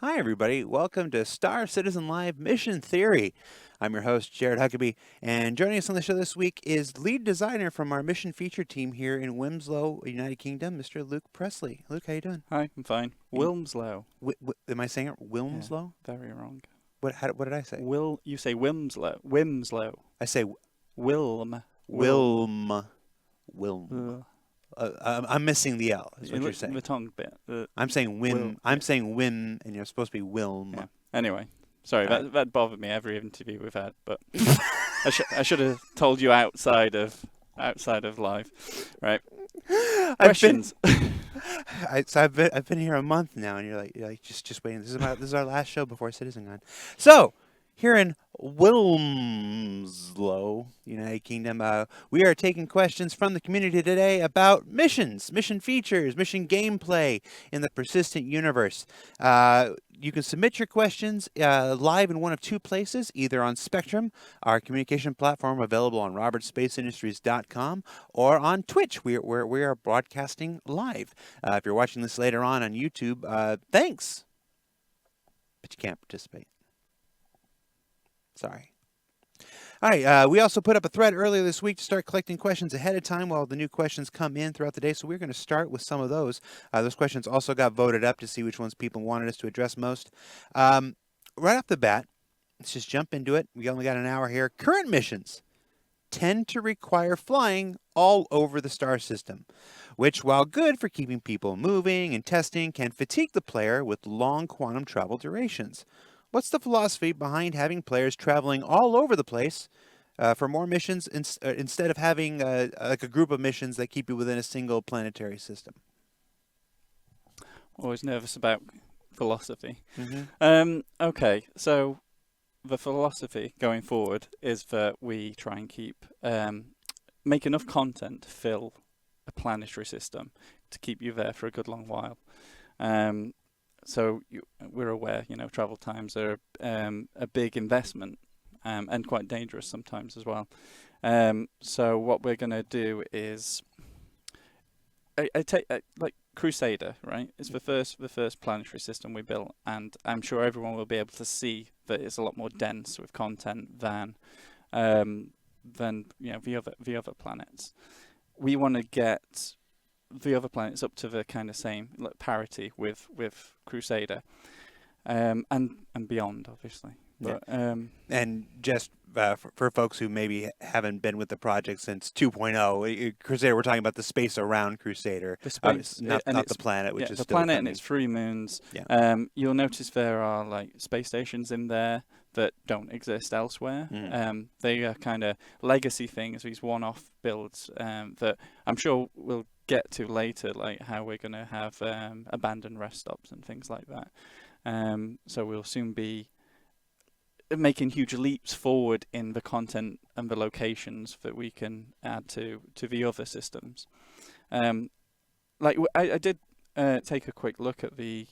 Hi, everybody. Welcome to Star Citizen Live Mission Theory. I'm your host, Jared Huckabee, and joining us on the show this week is lead designer from our mission feature team here in Wilmslow, United Kingdom, Mr. Luke Pressley. Luke, how you doing? Hi, I'm fine. And Wilmslow. am I saying it Yeah, Wilmslow? very wrong. What did I say? You say Wilmslow. Wimslow. I say Wilm. Wilm. Wilm. Ugh. I'm missing the L. Is what you're The saying. tongue bit. I'm saying Will. Wim. I'm saying Wim, and you're supposed to be Wilm. Yeah. Anyway, sorry, Alright. that bothered me every interview we've had, but I should have told you outside of live. Right. Questions. I've been here a month now, and you're like just waiting. This is our last show before CitizenCon. So here in Wilmslow, United Kingdom, we are taking questions from the community today about missions, mission features, mission gameplay in the persistent universe. You can submit your questions live in one of two places, either on Spectrum, our communication platform available on robertspaceindustries.com, or on Twitch, where we are broadcasting live. If you're watching this later on YouTube, thanks, but you can't participate. Sorry. All right, we also put up a thread earlier this week to start collecting questions ahead of time while the new questions come in throughout the day. So we're going to start with some of those. Those questions also got voted up to see which ones people wanted us to address most. Right off the bat, let's just jump into it. We only got an hour here. Current missions tend to require flying all over the star system, which, while good for keeping people moving and testing, can fatigue the player with long quantum travel durations. What's the philosophy behind having players traveling all over the place for more missions instead of having like a group of missions that keep you within a single planetary system? Always nervous about philosophy. Mm-hmm. Okay, so the philosophy going forward is that we try and make enough content to fill a planetary system to keep you there for a good long while. So we're aware, travel times are a big investment and quite dangerous sometimes as well. So what we're going to do is, I take like Crusader, right? It's the first planetary system we built, and I'm sure everyone will be able to see that it's a lot more dense with content than the other planets. We want to get the other planets up to the kind of same parity with Crusader, and beyond, obviously. But and just for folks who maybe haven't been with the project since 2.0, Crusader, we're talking about the space around Crusader, the space, not the planet, which is the still planet coming. and its 3 moons. Yeah. You'll notice there are like space stations in there that don't exist elsewhere. They are kind of legacy things, these one-off builds that I'm sure we'll get to later, like how we're going to have abandoned rest stops and things like that. So we'll soon be making huge leaps forward in the content and the locations that we can add to the other systems. I did take a quick look at the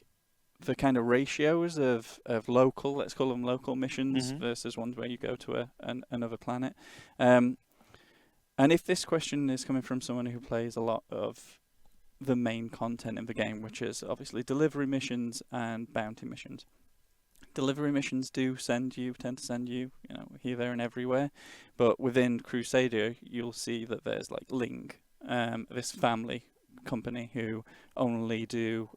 kind of ratios of local, let's call them local missions, versus ones where you go to another planet. And if this question is coming from someone who plays a lot of the main content in the game, which is obviously delivery missions and bounty missions. Delivery missions tend to send you, here, there, and everywhere. But within Crusader, you'll see that there's like Ling, this family company who only do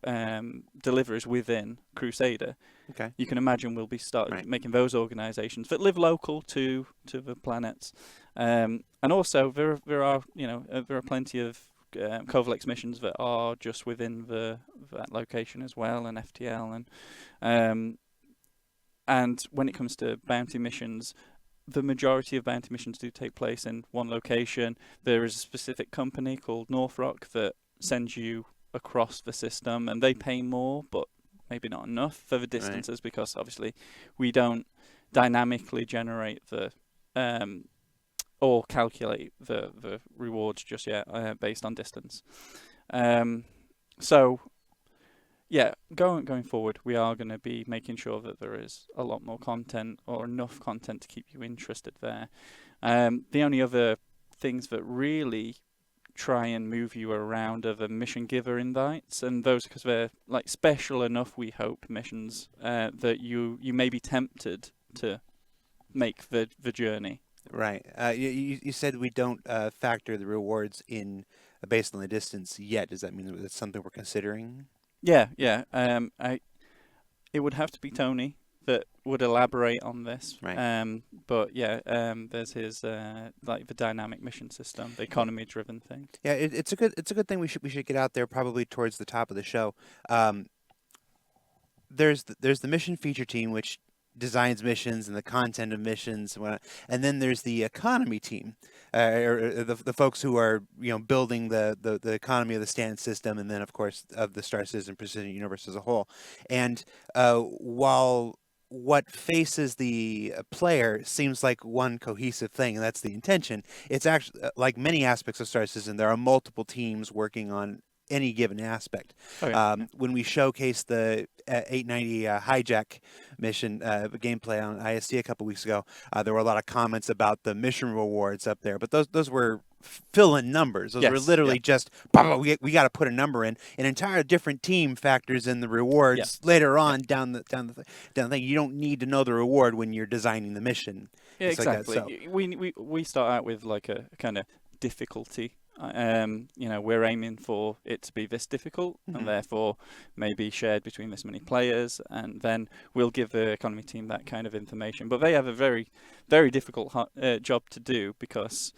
deliveries within Crusader. Okay. You can imagine we'll be making those organisations that live local to the planets, and also there are plenty of Covalex missions that are just within that location as well, and FTL and when it comes to bounty missions, the majority of bounty missions do take place in one location. There is a specific company called Northrop that sends you across the system, and they pay more, but maybe not enough for the distances, because obviously we don't dynamically generate or calculate the rewards just yet based on distance. So yeah, going forward, we are going to be making sure that there is a lot more content, or enough content to keep you interested there. The only other things that really try and move you around other mission giver invites, and those because they're like special enough, we hope, missions that you may be tempted to make the journey. Right. You said we don't factor the rewards in based on the distance yet. Does that mean that it's something we're considering? Yeah. It would have to be Tony that would elaborate on this. Right. But yeah, there's his like the dynamic mission system, the economy-driven thing. Yeah, it's a good thing we should get out there probably towards the top of the show. There's the mission feature team, which designs missions and the content of missions, and then there's the economy team, or the folks who are building the economy of the stand system, and then of course of the Star Citizen Precision universe as a whole. And while what faces the player seems like one cohesive thing, and that's the intention, it's actually like many aspects of Star Citizen, there are multiple teams working on any given aspect. When we showcased the 890 hijack mission gameplay on ISC a couple weeks ago, there were a lot of comments about the mission rewards up there, but those were fill-in numbers. Those were literally just we got to put a number in. An entire different team factors in the rewards later on down the thing. You don't need to know the reward when you're designing the mission. Yeah, exactly. Like We start out with like a kind of difficulty. We're aiming for it to be this difficult, and therefore maybe shared between this many players, and then we'll give the economy team that kind of information. But they have a very, very difficult job to do, because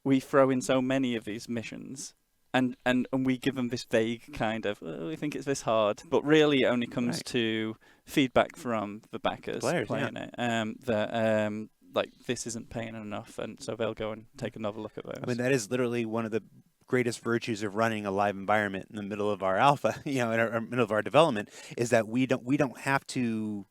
we throw in so many of these missions, and we give them this vague kind of, we think it's this hard, but really it only comes to feedback from the backers playing it, that like this isn't paying enough, and so they'll go and take another look at those. I mean, that is literally one of the greatest virtues of running a live environment in the middle of our alpha, in our middle of our development, is that we don't have to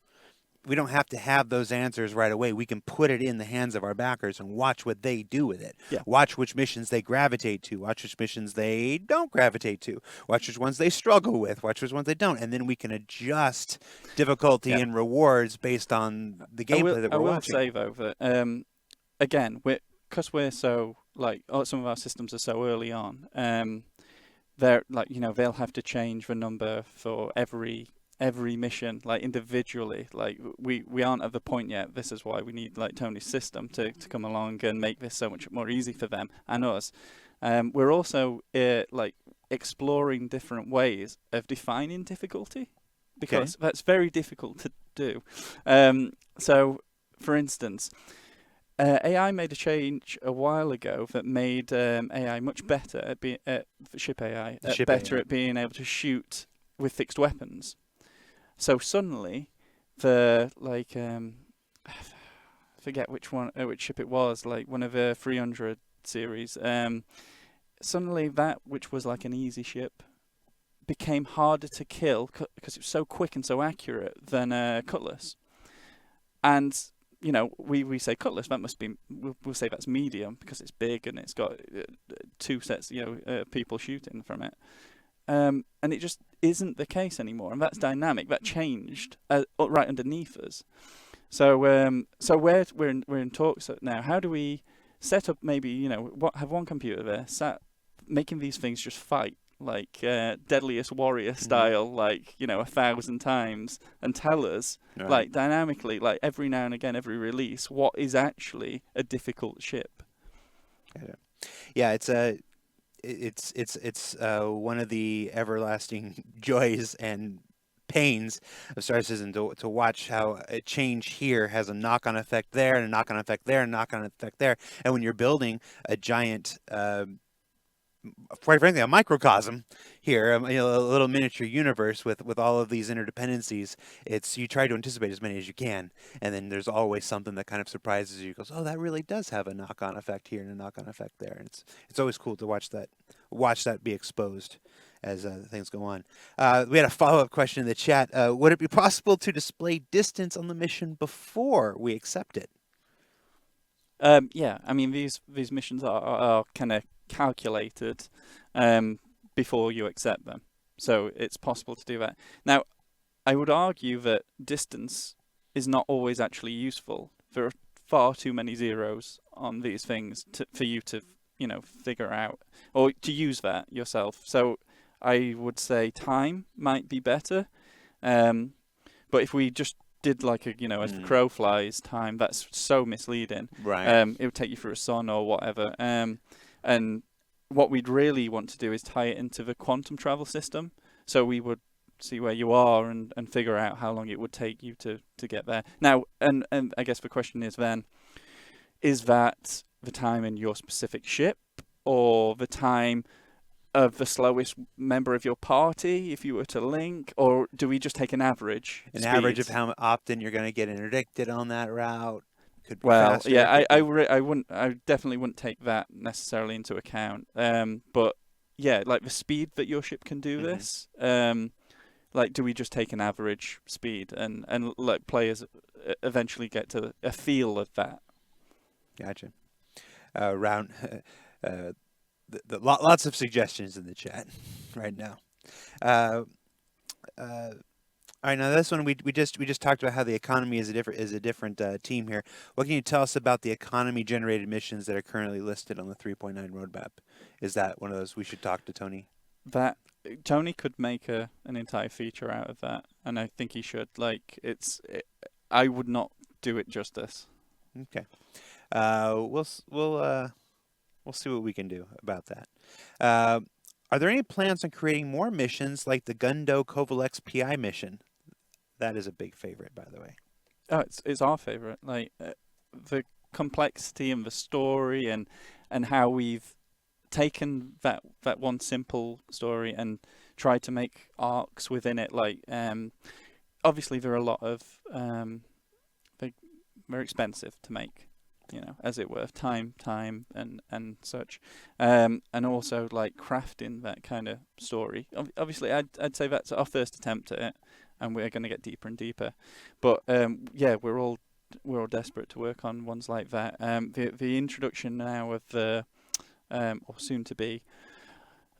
have those answers right away. We can put it in the hands of our backers and watch what they do with it. Yeah. Watch which missions they gravitate to. Watch which missions they don't gravitate to. Watch which ones they struggle with. Watch which ones they don't. And then we can adjust difficulty and rewards based on the gameplay that we're watching. I will say, though, that, again, because we're so, like, some of our systems are so early on, they're, like, they'll have to change the number for every mission, like, individually. Like, we aren't at the point yet. This is why we need, like, Tony's system to come along and make this so much more easy for them and us. We're also like exploring different ways of defining difficulty, because that's very difficult to do. So for instance, AI made a change a while ago that made AI much better at ship AI, at being able to shoot with fixed weapons. So suddenly, I forget which ship it was, like one of the 300 series. Suddenly, that which was like an easy ship became harder to kill because it was so quick and so accurate than Cutlass. And we say Cutlass, that must be, we'll say that's medium because it's big and it's got two sets, people shooting from it. And it just isn't the case anymore, and that's dynamic. That changed right underneath us. So we're in talks now. How do we set up maybe have one computer there sat making these things just fight like Deadliest Warrior style, like 1,000 times, and tell us like dynamically, like every now and again, every release, what is actually a difficult ship. Yeah, it's one of the everlasting joys and pains of Star Citizen to watch how a change here has a knock-on effect there, and a knock-on effect there, and a knock-on effect there. And when you're building a giant, quite frankly, a microcosm here, a little miniature universe with all of these interdependencies, you try to anticipate as many as you can, and then there's always something that kind of surprises you. Goes, oh, that really does have a knock-on effect here and a knock-on effect there, and it's always cool to watch that be exposed as things go on. We had a follow-up question in the chat. Would it be possible to display distance on the mission before we accept it? Yeah, I mean these missions are kind of calculated before you accept them, so it's possible to do that. Now, I would argue that distance is not always actually useful. There are far too many zeros on these things for you to figure out or to use that yourself. So I would say time might be better. But if we just did like as the crow flies time, that's so misleading. Right. It would take you through a sun or whatever. And what we'd really want to do is tie it into the quantum travel system. So we would see where you are and figure out how long it would take you to get there. Now, and I guess the question is then, is that the time in your specific ship or the time of the slowest member of your party if you were to link, or do we just take an average? Average of how often you're going to get interdicted on that route? Could be Well, faster, yeah, I definitely wouldn't take that necessarily into account. But yeah, like the speed that your ship can do this. Like, do we just take an average speed and let players eventually get to a feel of that? Gotcha. Lots of suggestions in the chat right now. All right, now this one we just talked about how the economy is a different team here. What can you tell us about the economy generated missions that are currently listed on the 3.9 roadmap? Is that one of those we should talk to Tony? That Tony could make an entire feature out of that, and I think he should. Like, I would not do it justice. Okay. We'll see what we can do about that. Are there any plans on creating more missions like the Gundo Kovalex PI mission? That is a big favorite, by the way. Oh, it's our favorite. Like the complexity and the story and how we've taken that one simple story and tried to make arcs within it. Like obviously there are a lot of they're expensive to make. As it were, time and such, and also like crafting that kind of story. Obviously, I'd say that's our first attempt at it, and we're going to get deeper and deeper. But yeah, we're all desperate to work on ones like that. The introduction now of the or soon to be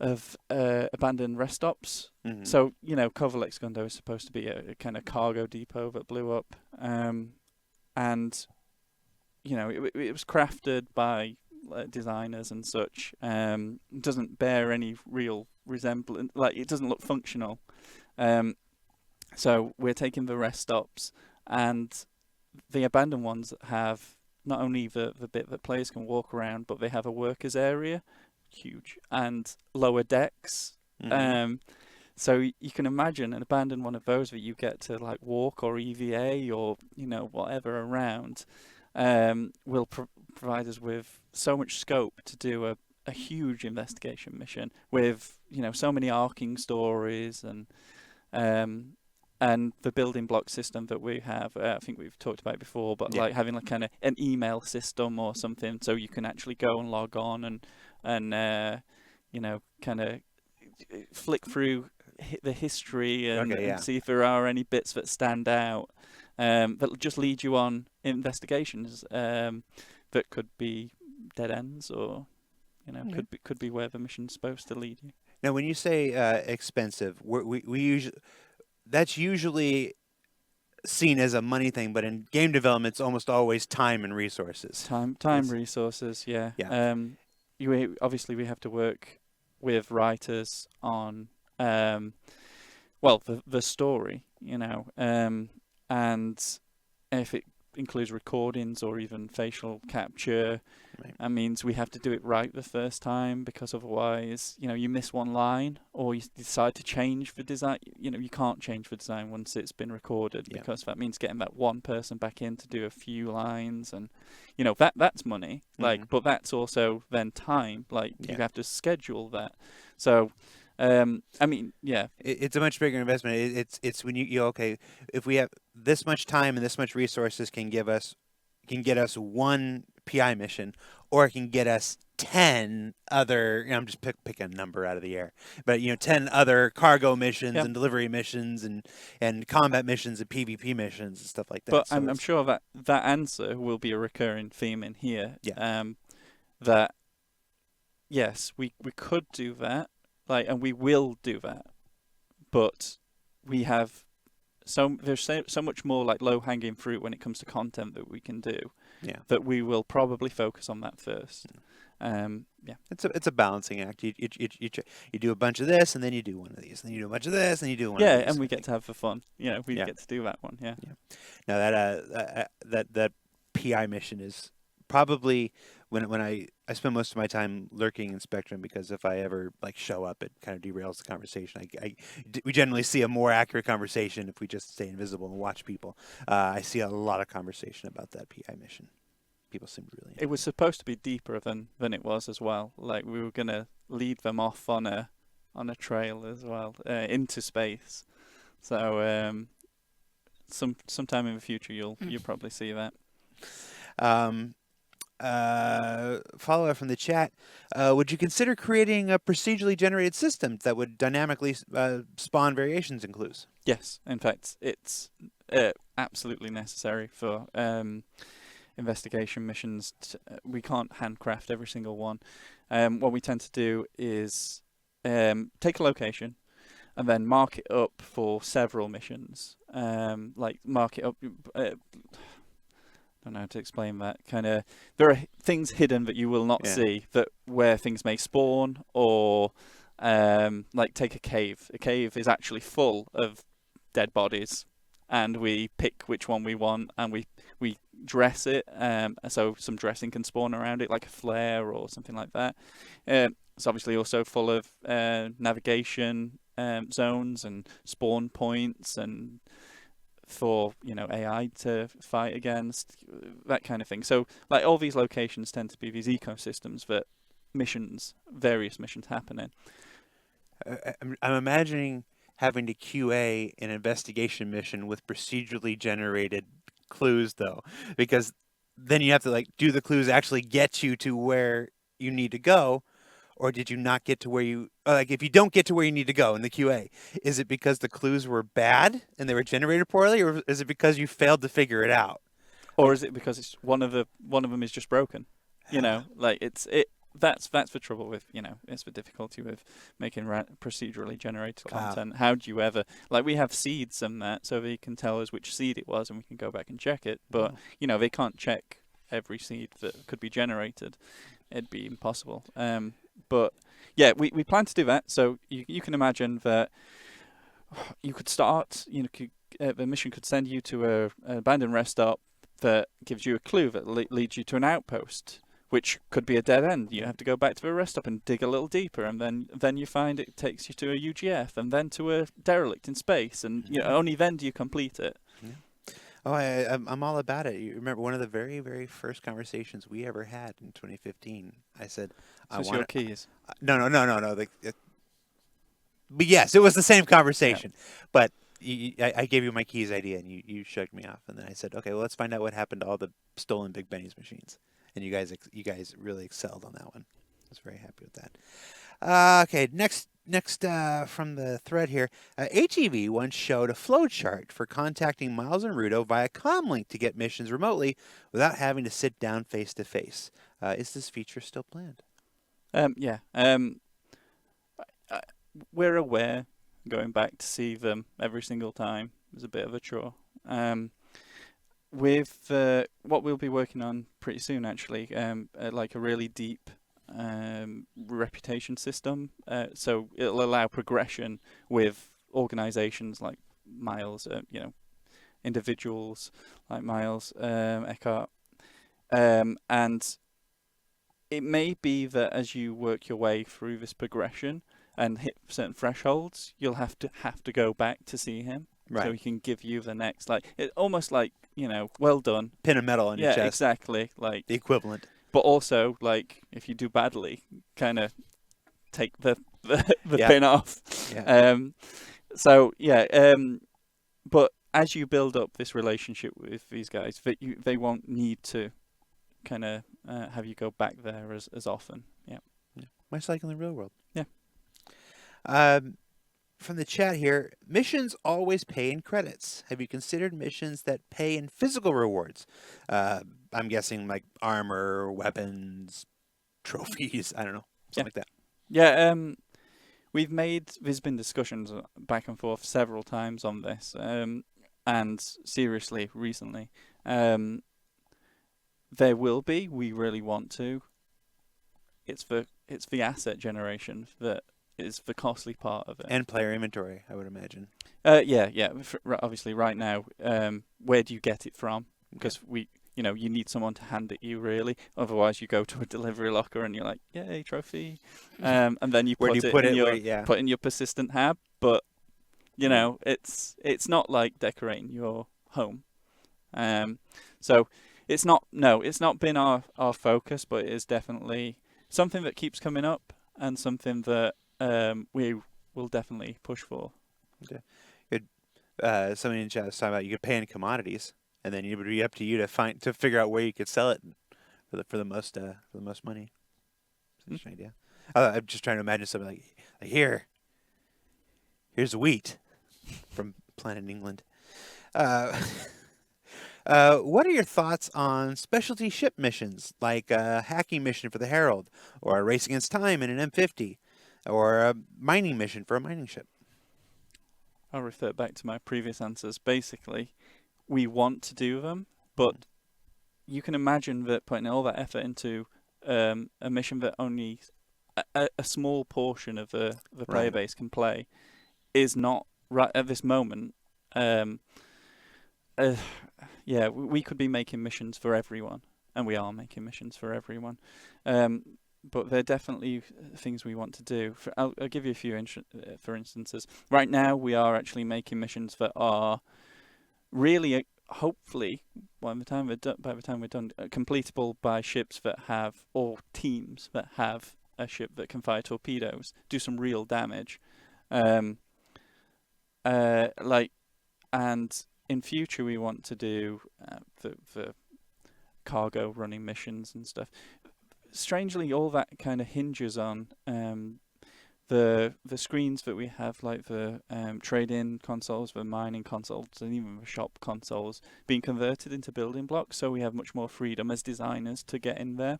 of abandoned rest stops. Mm-hmm. So Kovalex Gundo is supposed to be a kind of cargo depot that blew up, and it was crafted by designers and such. Doesn't bear any real resemblance. Like, it doesn't look functional. So we're taking the rest stops, and the abandoned ones have not only the bit that players can walk around, but they have a workers area, huge, and lower decks. Mm-hmm. So you can imagine an abandoned one of those that you get to like walk or EVA or whatever around. Will provide us with so much scope to do a huge investigation mission with so many arcing stories and the building block system that we have. I think we've talked about it before, but like having like kind of an email system or something, so you can actually go and log on and kind of flick through the history and see if there are any bits that stand out. That'll just lead you on investigations that could be dead ends, or could be where the mission's supposed to lead you. Now, when you say expensive, we usually that's usually seen as a money thing, but in game development, it's almost always time and resources. Time, resources, yeah. We have to work with writers on the story, and if it includes recordings or even facial capture, that means we have to do it right the first time, because otherwise, you miss one line or you decide to change the design. You can't change the design once it's been recorded, because that means getting that one person back in to do a few lines, and that's money. Like, but that's also then time. Like, you have to schedule that. So. It's a much bigger investment. It's when you if we have this much time and this much resources can get us one PI mission, or it can get us 10 other. I'm just picking a number out of the air, but 10 other cargo missions and delivery missions and combat missions and PvP missions and stuff like that. But I'm sure that answer will be a recurring theme in here. Yeah. That yes, we could do that. And we will do that, but we have there's so much more like low hanging fruit when it comes to content that we can do. Yeah. That we will probably focus on that first, Yeah. It's a balancing act. You do a bunch of this, and then you do one of these, and then you do a bunch of this, and you do one of Yeah, these. and we I get think. to have the fun. We Yeah. get to do that one. Yeah. Yeah. Now that PI mission is probably when I spend most of my time lurking in Spectrum, because if I ever like show up, it kind of derails the conversation. We generally see a more accurate conversation if we just stay invisible and watch people. I see a lot of conversation about that PI mission. People seem to really It enjoy was supposed to be deeper than it was as well. Like we were gonna lead them off on a trail as well into space. So sometime in the future you'll probably see that. Um, Follow up from the chat. Would you consider creating a procedurally generated system that would dynamically spawn variations in clues? Yes, in fact, it's absolutely necessary for investigation missions. We can't handcraft every single one. What we tend to do is take a location and then mark it up for several missions. Like mark it up. I don't know how to explain that. Kind of, there are things hidden that you will not see that where things may spawn, or like take a cave. A cave is actually full of dead bodies, and we pick which one we want, and we dress it. So some dressing can spawn around it, like a flare or something like that. It's obviously also full of navigation zones and spawn points, and for AI to fight against, that kind of thing. So like all these locations tend to be these ecosystems that various missions happen in. I'm imagining having to QA an investigation mission with procedurally generated clues, though, because then you have to like, do the clues actually get you to where you need to go, or did you not get to where you like? If you don't get to where you need to go in the QA, is it because the clues were bad and they were generated poorly, or is it because you failed to figure it out? Or is it because it's one of them is just broken? Like that's the trouble with it's the difficulty with making procedurally generated content. How do you ever, like, we have seeds and that, so they can tell us which seed it was and we can go back and check it, but they can't check every seed that could be generated. It'd be impossible. But yeah, we plan to do that. So you can imagine that you could start, the mission could send you to an abandoned rest stop that gives you a clue that leads you to an outpost, which could be a dead end. You have to go back to the rest stop and dig a little deeper, and then you find it takes you to a UGF, and then to a derelict in space, and only then do you complete it. Yeah. Oh, I'm all about it. You remember one of the very, very first conversations we ever had in 2015? I said, "I want your keys." No. But yes, it was the same conversation. Yeah. But I gave you my keys idea, and you shrugged me off. And then I said, okay, well, let's find out what happened to all the stolen Big Benny's machines. And you guys really excelled on that one. I was very happy with that. Okay, next from the thread here, HEV once showed a flowchart for contacting Miles and Rudo via comlink to get missions remotely without having to sit down face to face. Is this feature still planned? Yeah. We're aware. Going back to see them every single time is a bit of a chore. With what we'll be working on pretty soon, actually, like a really deep reputation system. So it'll allow progression with organizations like Miles, individuals like Miles, Eckhart. And it may be that as you work your way through this progression and hit certain thresholds, you'll have to go back to see him. Right. So he can give you the next, like, it almost like, well done. Pin a medal on your chest. Yeah, exactly. Like the equivalent. But also, like, if you do badly, kind of take the pin off. Yeah. But as you build up this relationship with these guys, they won't need to kind of have you go back there as often. Yeah. Much like in the real world. Yeah. From the chat here, missions always pay in credits. Have you considered missions that pay in physical rewards? I'm guessing like armor, weapons, trophies. I don't know, something like that. Yeah. There's been discussions back and forth several times on this, and seriously, recently, there will be. We really want to. it's the asset generation that is the costly part of it. And player inventory, I would imagine. Yeah. Obviously, right now, where do you get it from? Because you need someone to hand it you, really. Otherwise, you go to a delivery locker and you're like, "Yay, trophy!" And then you Where do you put it? put in your persistent hab. But it's not like decorating your home. So it's not been our focus, but it is definitely something that keeps coming up and something that we will definitely push for. Okay. Good. Somebody in chat was talking about you could pay in commodities, and then it would be up to you to figure out where you could sell it for the most money. It's an interesting idea. I'm just trying to imagine something like here's wheat from Planet England. What are your thoughts on specialty ship missions, like a hacking mission for the Herald, or a race against time in an M50, or a mining mission for a mining ship? I'll refer back to my previous answers. Basically, we want to do them, but you can imagine that putting all that effort into a mission that only a small portion of the player base can play is not right at this moment. We could be making missions for everyone, and we are making missions for everyone. But they're definitely things we want to do. I'll give you a few for instances. Right now, we are actually making missions that are really, hopefully, by the time we're done, completable by ships that have, or teams that have a ship that can fire torpedoes, do some real damage. And in future, we want to do the cargo running missions and stuff. Strangely, all that kind of hinges on the screens that we have, like the trade-in consoles, the mining consoles, and even the shop consoles, being converted into building blocks, so we have much more freedom as designers to get in there.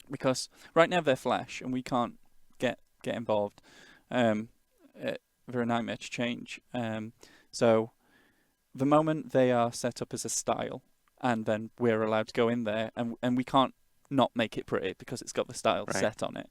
Because right now they're flash, and we can't get involved. They're a nightmare to change. So the moment they are set up as a style, and then we're allowed to go in there, and we can't not make it pretty because it's got the style set on it.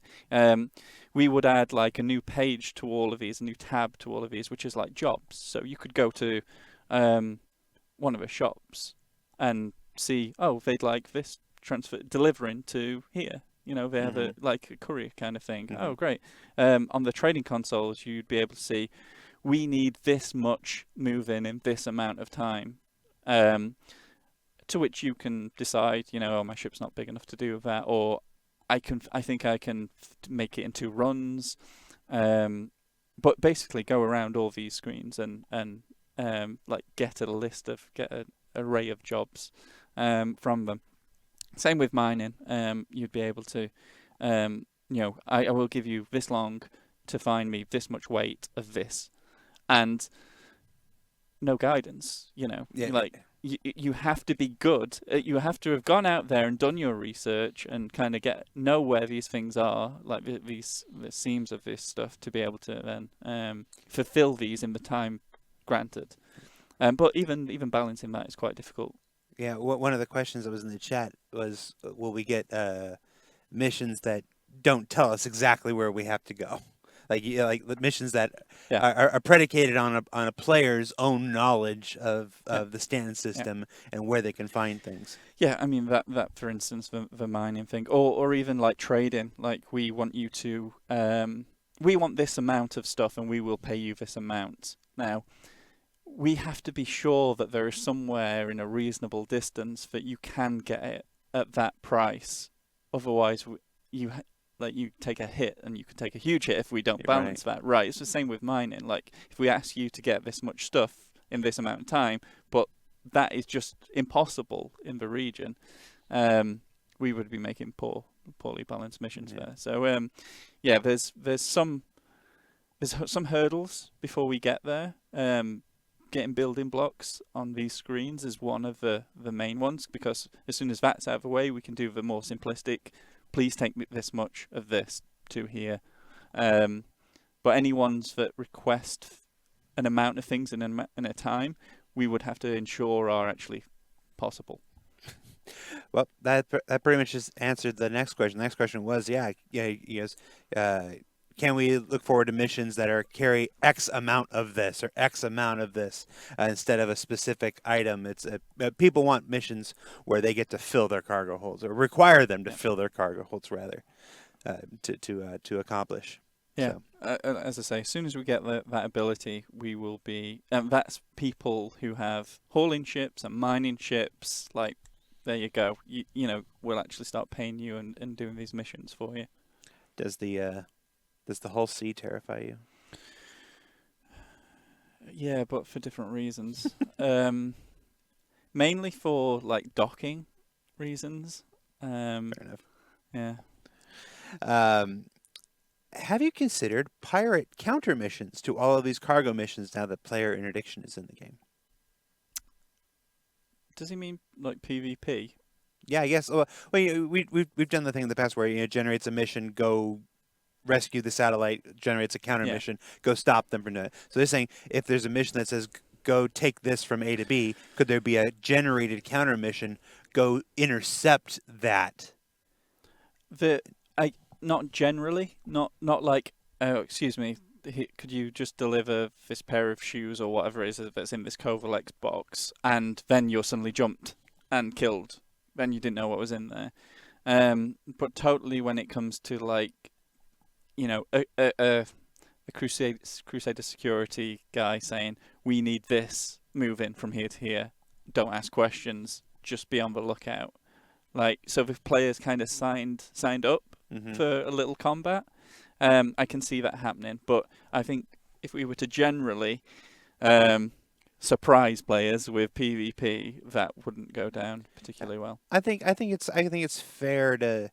We would add like a new page to all of these, a new tab to all of these, which is like jobs. So you could go to one of the shops and see, they'd like this transfer delivering to here. They have like a courier kind of thing. Oh, great. On the trading consoles, you'd be able to see, we need this much moving in this amount of time. To which you can decide, my ship's not big enough to do that, or I think I can make it into runs. But basically go around all these screens and like get an array of jobs from them. Same with mining. You'd be able to, I will give you this long to find me this much weight of this, and no guidance. You have to be good. You have to have gone out there and done your research and kind of know where these things are, like the seams of this stuff, to be able to then fulfill these in the time granted. But even balancing that is quite difficult. Yeah, one of the questions that was in the chat was, will we get missions that don't tell us exactly where we have to go? Like the missions that are predicated on a player's own knowledge of the stand system and where they can find things. Yeah, I mean that for instance, the mining thing, or even like trading. Like we want you to, we want this amount of stuff, and we will pay you this amount. Now, we have to be sure that there is somewhere in a reasonable distance that you can get it at that price. Otherwise, you take a hit, and you could take a huge hit if we don't balance that. Right. It's the same with mining. Like, if we ask you to get this much stuff in this amount of time, but that is just impossible in the region, we would be making poorly balanced missions there. So, there's some hurdles before we get there. Getting building blocks on these screens is one of the main ones, because as soon as that's out of the way, we can do the more simplistic, please take this much of this to here. But any ones that request an amount of things in a time, we would have to ensure are actually possible. Well, that pretty much just answered the next question. The next question was, yes, can we look forward to missions that are carry X amount of this or X amount of this instead of a specific item? People want missions where they get to fill their cargo holds or require them to fill their cargo holds rather to accomplish. Yeah, So. as I say, as soon as we get that ability, we will be. And that's people who have hauling ships and mining ships. Like, there you go. You know, we'll actually start paying you and doing these missions for you. Does the whole sea terrify you? Yeah, but for different reasons. Mainly for like docking reasons. Fair enough. Yeah. Have you considered pirate counter missions to all of these cargo missions now that player interdiction is in the game? Does he mean like PvP? Yeah, I guess. Well, we've done the thing in the past where it generates a mission, go rescue the satellite, generates a counter mission, go stop them from doing it. So they're saying if there's a mission that says go take this from A to B, could there be a generated counter mission, go intercept that? Not generally, not like, oh, excuse me, could you just deliver this pair of shoes or whatever it is that's in this Covalex box, and then you're suddenly jumped and killed, then you didn't know what was in there. But totally when it comes to like, you know, a Crusader security guy saying, we need this moving from here to here, don't ask questions, just be on the lookout. Like, so if players kind of signed up for a little combat, I can see that happening. But I think if we were to generally surprise players with PvP, that wouldn't go down particularly well. I think it's fair to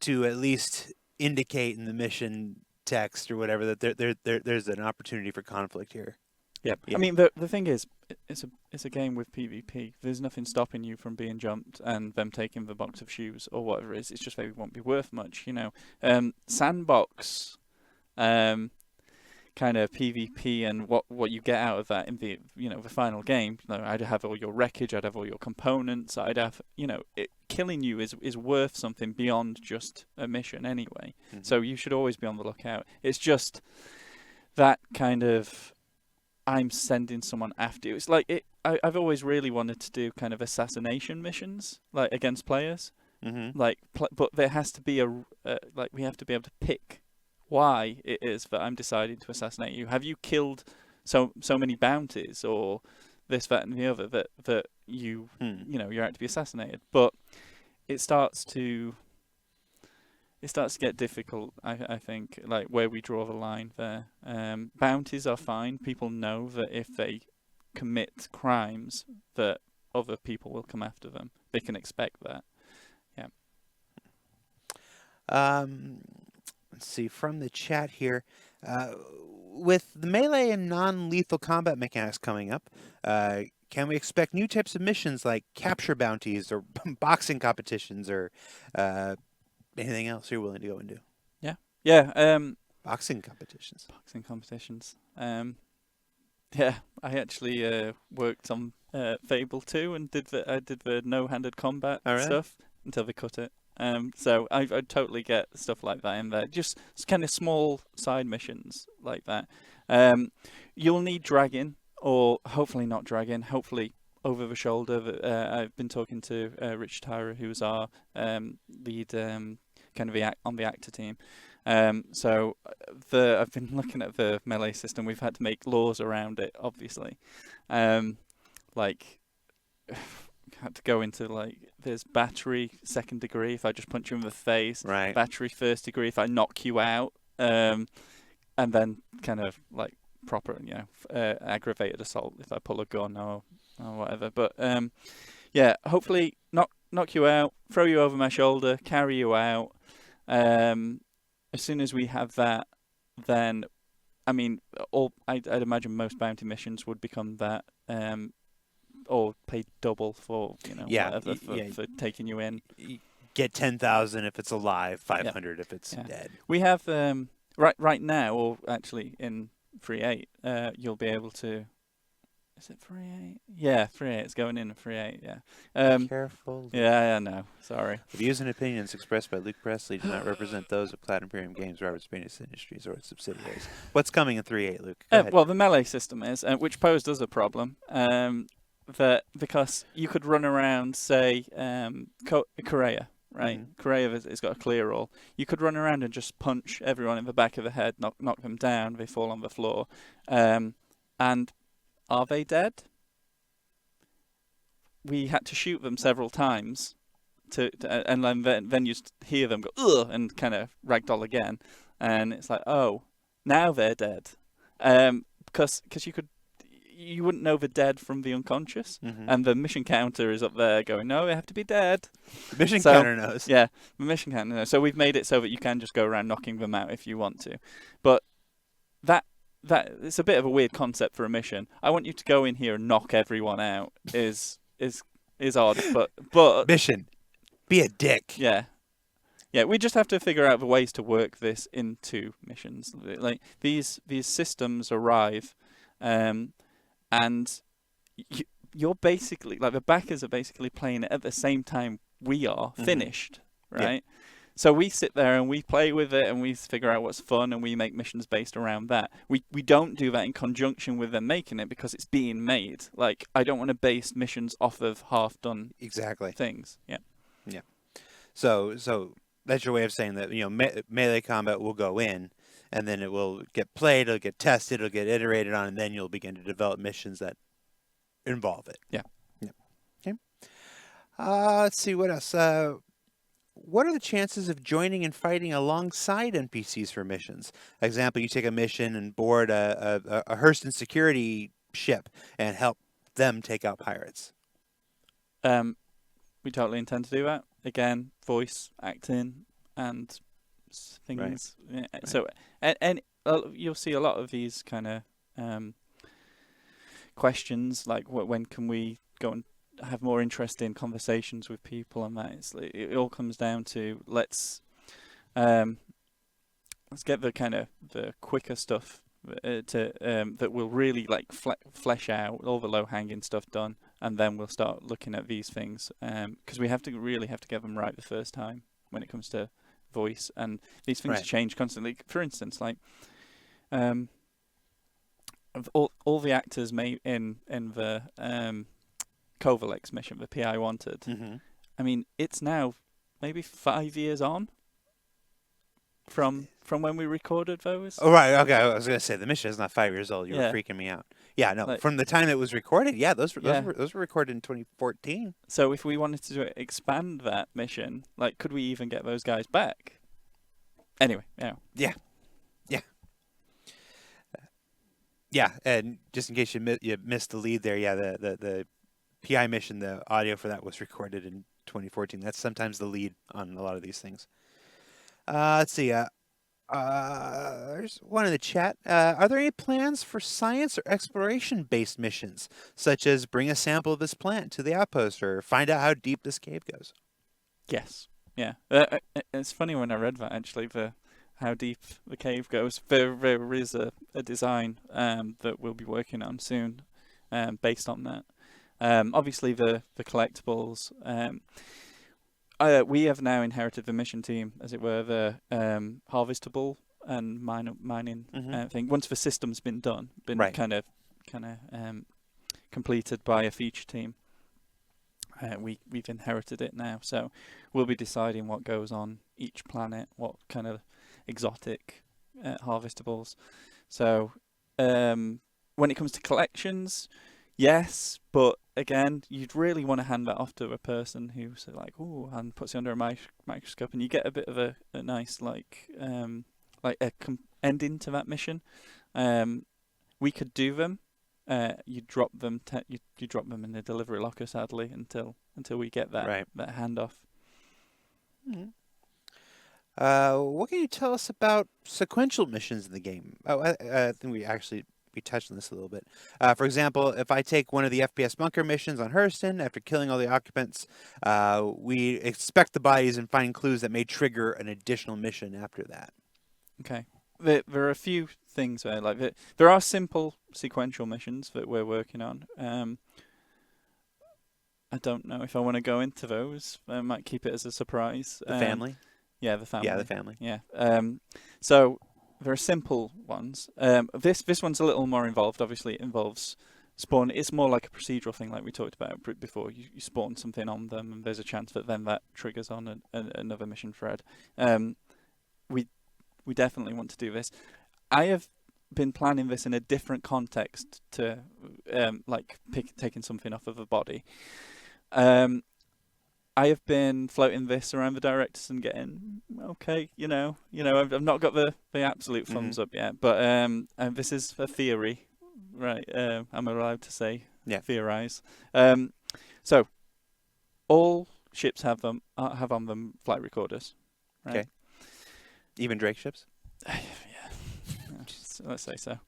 at least indicate in the mission text or whatever that there's an opportunity for conflict here. Yeah. I mean, the thing is, it's a game with PvP. There's nothing stopping you from being jumped and them taking the box of shoes or whatever it is. It's just maybe won't be worth much, you know. Sandbox, kind of PvP and what you get out of that in the the final game. You know, I'd have all your wreckage, I'd have all your components, I'd have killing you is worth something beyond just a mission anyway. So you should always be on the lookout. It's just that kind of, I'm sending someone after you. It's like I've always really wanted to do kind of assassination missions, like against players. But there has to be we have to be able to pick why it is that I'm deciding to assassinate you. Have you killed so many bounties or this, that, and the other that you're out to be assassinated? But it starts to get difficult, I think, like where we draw the line there. Bounties are fine. People know that if they commit crimes, that other people will come after them. They can expect that. Yeah. Let's see, from the chat here, with the melee and non-lethal combat mechanics coming up, can we expect new types of missions like capture bounties or boxing competitions or anything else you're willing to go and do? Yeah. Boxing competitions. Yeah, I actually worked on Fable 2 and did the no-handed combat stuff until they cut it. So I totally get stuff like that in there. Just kind of small side missions like that. You'll need dragging, or hopefully not dragging. Hopefully over the shoulder. I've been talking to Rich Tyra, who's our lead, kind of on the actor team. So I've been looking at the melee system. We've had to make laws around it, obviously. Had to go into there's battery second degree if I just punch you in the face, right? Battery first degree if I knock you out, and then kind of like proper, aggravated assault if I pull a gun or whatever. But hopefully knock you out, throw you over my shoulder, carry you out. As soon as we have that, then I mean, I'd imagine most bounty missions would become that. Or pay double for whatever for taking you in. Get 10,000 if it's alive, 500 if it's dead. We have right now, or actually in 3.8, you'll be able to Is it 3.8? Yeah, 3.8. It's going in at 3.8. Yeah. Careful. Yeah, I know. Sorry. The views and opinions expressed by Luke Pressley do not represent those of Platinum Imperium Games, Robert Spanish Industries, or its subsidiaries. What's coming in 3.8, Luke? Go ahead. Well, the melee system is, which posed us a problem. That because you could run around, say, Korea, right? Korea has got a clear all. You could run around and just punch everyone in the back of the head, knock them down, they fall on the floor. And are they dead? We had to shoot them several times, and then you hear them go ugh and kind of ragdoll again, and it's like, oh, now they're dead, because you wouldn't know the dead from the unconscious, and the mission counter is up there going, no, they have to be dead. The mission counter knows. Yeah, the mission counter knows. So we've made it so that you can just go around knocking them out if you want to, but that it's a bit of a weird concept for a mission. I want you to go in here and knock everyone out. Is odd, but mission, be a dick. Yeah, we just have to figure out the ways to work this into missions. Like these systems arrive, and you're basically like the backers are basically playing it at the same time we are finished, right? Yeah. So we sit there and we play with it and we figure out what's fun and we make missions based around that. We don't do that in conjunction with them making it because it's being made. Like, I don't want to base missions off of half-done things. Yeah. Yeah. So that's your way of saying that, melee combat will go in and then it will get played, it'll get tested, it'll get iterated on, and then you'll begin to develop missions that involve it. Yeah. Okay. Let's see, what else? What are the chances of joining and fighting alongside NPCs for missions? Example, you take a mission and board a Hurston security ship and help them take out pirates. We totally intend to do that. Again, voice, acting, and things. Right. Yeah. So, and you'll see a lot of these kind of questions, like when can we go and have more interesting conversations with people, and that it all comes down to let's get the kind of the quicker stuff that will really like flesh out all the low hanging stuff done, and then we'll start looking at these things because we really have to get them right the first time when it comes to voice, and these things change constantly. For instance, like of all the actors in the Kovalek's mission, the PI wanted. I mean, it's now maybe 5 years on from when we recorded those. Oh, right. Okay. I was going to say the mission is not 5 years old. You were freaking me out. Yeah, no. From the time it was recorded, those were recorded in 2014. So if we wanted to expand that mission, like, could we even get those guys back? Anyway, yeah. Yeah, and just in case you missed the lead there, the PI mission, the audio for that was recorded in 2014. That's sometimes the lead on a lot of these things. Let's see. There's one in the chat. Are there any plans for science or exploration-based missions, such as bring a sample of this plant to the outpost or find out how deep this cave goes? Yes. Yeah. It's funny when I read that, actually, how deep the cave goes. There is a design that we'll be working on soon based on that. Obviously, the collectibles. We have now inherited the mission team, as it were, the harvestable and mining thing. Once the system's been done, kind of completed by a feature team, we've inherited it now. So we'll be deciding what goes on each planet, what kind of exotic harvestables. So when it comes to collections, yes, but again, you'd really want to hand that off to a person who's like, ooh, and puts it under a microscope, and you get a bit of a nice ending to that mission. We could do them. You drop them. You drop them in the delivery locker, sadly, until we get that handoff. What can you tell us about sequential missions in the game? I think we touched on this a little bit. For example, if I take one of the FPS bunker missions on Hurston, after killing all the occupants, we expect the bodies and find clues that may trigger an additional mission after that. Okay. there are a few things there. Like there are simple sequential missions that we're working on. I don't know if I want to go into those. I might keep it as a surprise. The family? Yeah, the family. Yeah, the family. Yeah. So there are simple ones. This one's a little more involved. Obviously, it involves spawn. It's more like a procedural thing, like we talked about before. You spawn something on them, and there's a chance that then that triggers on another mission thread. We definitely want to do this. I have been planning this in a different context to taking something off of a body. I have been floating this around the directors and getting okay, I've not got the absolute thumbs up yet, but and this is a theory, right? I'm allowed to say theorize. So all ships have on them flight recorders, right? Okay. Even Drake ships? Yeah, let's say so.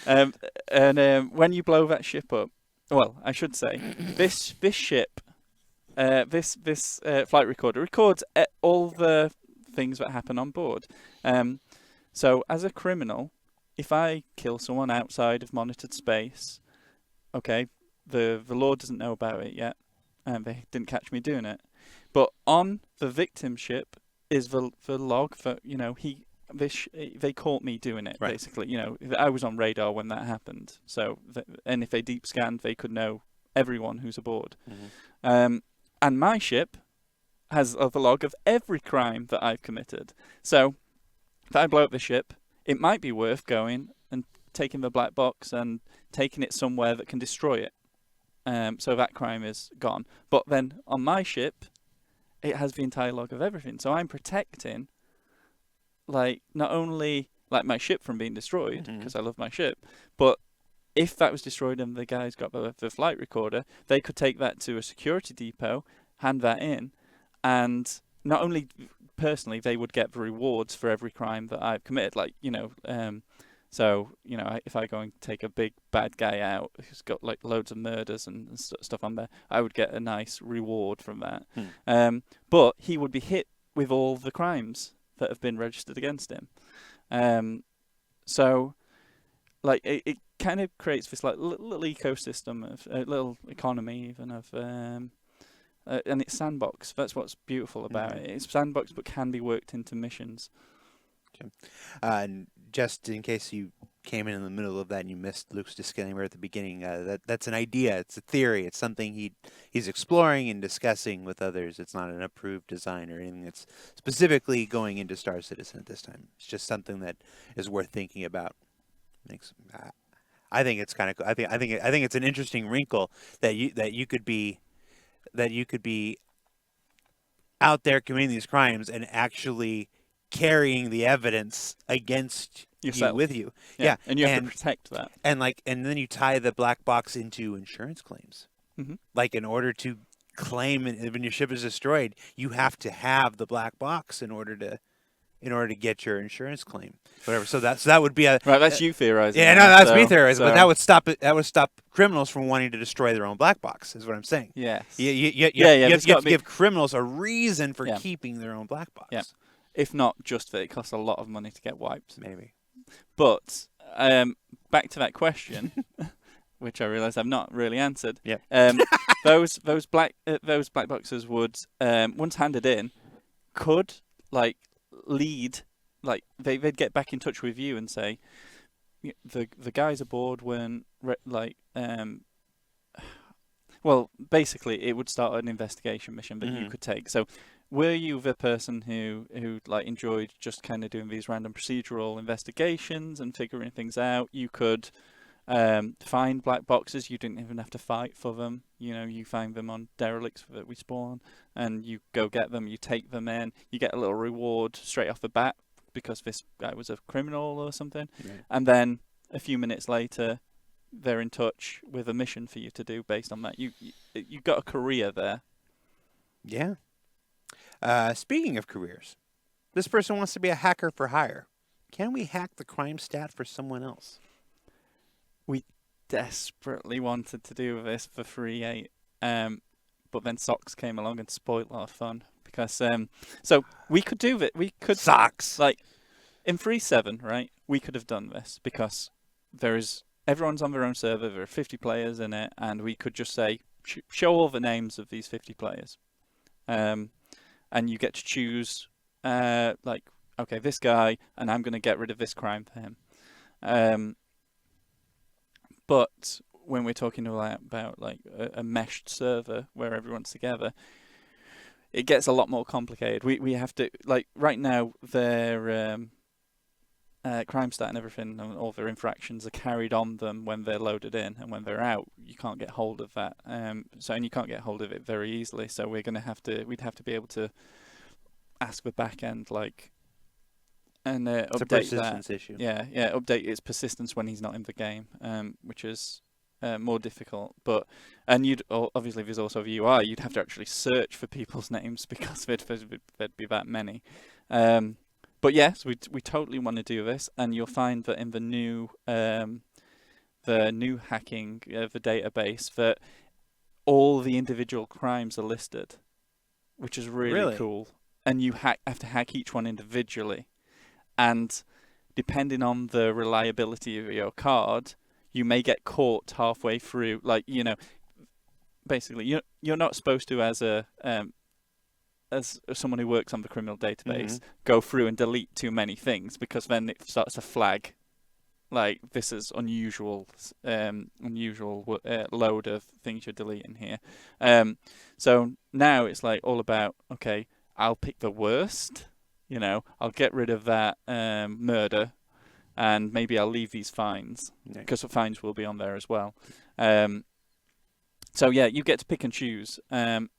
And when you blow that ship up, well, I should say this ship. This flight recorder records all the things that happen on board. So as a criminal, if I kill someone outside of monitored space, okay, the law doesn't know about it yet, and they didn't catch me doing it. But on the victim ship is the log that they caught me doing it. Right. Basically, I was on radar when that happened. So and if they deep scanned, they could know everyone who's aboard. Mm-hmm. And my ship has the log of every crime that I've committed. So if I blow up the ship, it might be worth going and taking the black box and taking it somewhere that can destroy it. So that crime is gone. But then on my ship, it has the entire log of everything. So I'm protecting, not only my ship from being destroyed, because I love my ship, but if that was destroyed and the guys got the flight recorder, they could take that to a security depot, hand that in, and not only personally, they would get the rewards for every crime that I've committed. If I go and take a big bad guy out who's got loads of murders and stuff on there, I would get a nice reward from that. But he would be hit with all the crimes that have been registered against him. It kind of creates this little ecosystem of a little economy even of and it's sandbox. That's what's beautiful about it. It's sandbox but can be worked into missions. Okay. And just in case you came in the middle of that and you missed Luke's disclaimer at the beginning, that's an idea. It's a theory. It's something he's exploring and discussing with others. It's not an approved design or anything that's specifically going into Star Citizen at this time. It's just something that is worth thinking about. I think it's kind of cool. I think it's an interesting wrinkle that you could be out there committing these crimes and actually carrying the evidence against yourself. You with you. Yeah. And you have to protect that. And then you tie the black box into insurance claims. Mm-hmm. In order to claim when your ship is destroyed, you have to have the black box in order to get your insurance claim, whatever. So that would be a right. That's you theorizing. Yeah, no, that's me theorizing. But that would stop criminals from wanting to destroy their own black box. Is what I'm saying. Yes. You have to give criminals a reason for keeping their own black box. Yeah. If not just that it costs a lot of money to get wiped. Maybe. But back to that question, which I realise I've not really answered. Yeah. Those black boxes would once handed in could lead they'd get back in touch with you and say the guys aboard weren't well basically it would start an investigation mission that you could take. So were you the person who enjoyed just kind of doing these random procedural investigations and figuring things out? You could find black boxes. You didn't even have to fight for them. You find them on derelicts that we spawn, and you go get them. You take them in. You get a little reward straight off the bat because this guy was a criminal or something. Right. And then a few minutes later, they're in touch with a mission for you to do based on that. You got a career there. Yeah. Speaking of careers, this person wants to be a hacker for hire. Can we hack the crime stat for someone else? We desperately wanted to do this for 3.8, but then Socks came along and spoiled our fun because so we could do it. We could Socks in 3.7, right, we could have done this because everyone's on their own server, there are 50 players in it, and we could just say, show all the names of these 50 players. And you get to choose, like, okay, this guy, and I'm going to get rid of this crime for him. But when we're talking about like a meshed server where everyone's together, it gets a lot more complicated. We have to, like, right now, their crime stat and everything, and all their infractions are carried on them when they're loaded in, and when they're out, you can't get hold of that. And you can't get hold of it very easily. So we'd have to be able to ask the back end, like, and It's update a persistence that. issue. Yeah, update its persistence when he's not in the game, which is more difficult. And obviously there's also the UI. You'd have to actually search for people's names because there'd be that many. But yes, we totally want to do this, and you'll find that in the new hacking the database, that all the individual crimes are listed, which is really cool. And you have to hack each one individually. And depending on the reliability of your card, you may get caught halfway through. Like, basically, you're not supposed to, as someone who works on the criminal database, go through and delete too many things, because then it starts to flag, like, this is unusual load of things you're deleting here. So now it's like all about, okay, I'll pick the worst. I'll get rid of that murder, and maybe I'll leave these fines, because the fines will be on there as well. So yeah, you get to pick and choose. And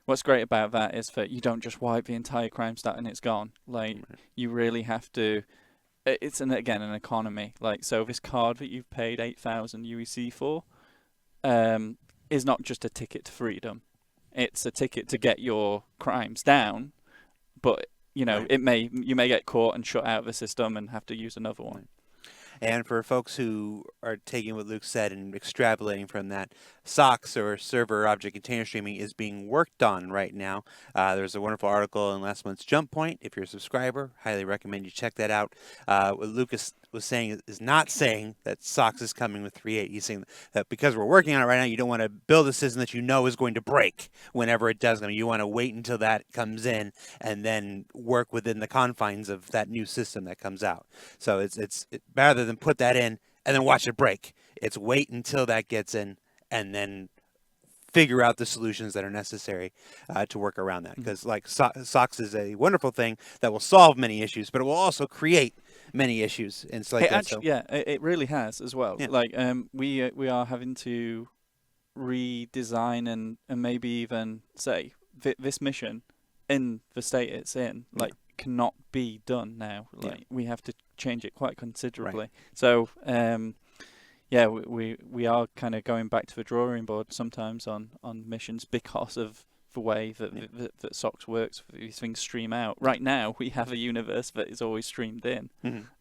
what's great about that is that you don't just wipe the entire crime stat and it's gone. Like, you really have to. It's an economy. Like, so this card that you've paid 8,000 UEC for is not just a ticket to freedom. It's a ticket to get your crimes down, but you may get caught and shut out of the system and have to use another one. And for folks who are taking what Luke said and extrapolating from that, SOCS, or Server Object Container Streaming, is being worked on right now. There's a wonderful article in last month's Jump Point. If you're a subscriber, highly recommend you check that out. What Lucas was saying is not saying that SOCS is coming with 3.8. He's saying that because we're working on it right now, you don't want to build a system that you know is going to break whenever it does come. You want to wait until that comes in and then work within the confines of that new system that comes out. So it's rather than put that in and then watch it break, it's wait until that gets in and then figure out the solutions that are necessary to work around that. Because like SOCS is a wonderful thing that will solve many issues, but it will also create many issues. And it's like it really has as well. Yeah. Like we are having to redesign and maybe even say this mission in the state it's in, like, cannot be done now. Like, we have to change it quite considerably. Right. So we are kind of going back to the drawing board sometimes on missions because of the way that SOCS works. These things stream out. Right now we have a universe that is always streamed in,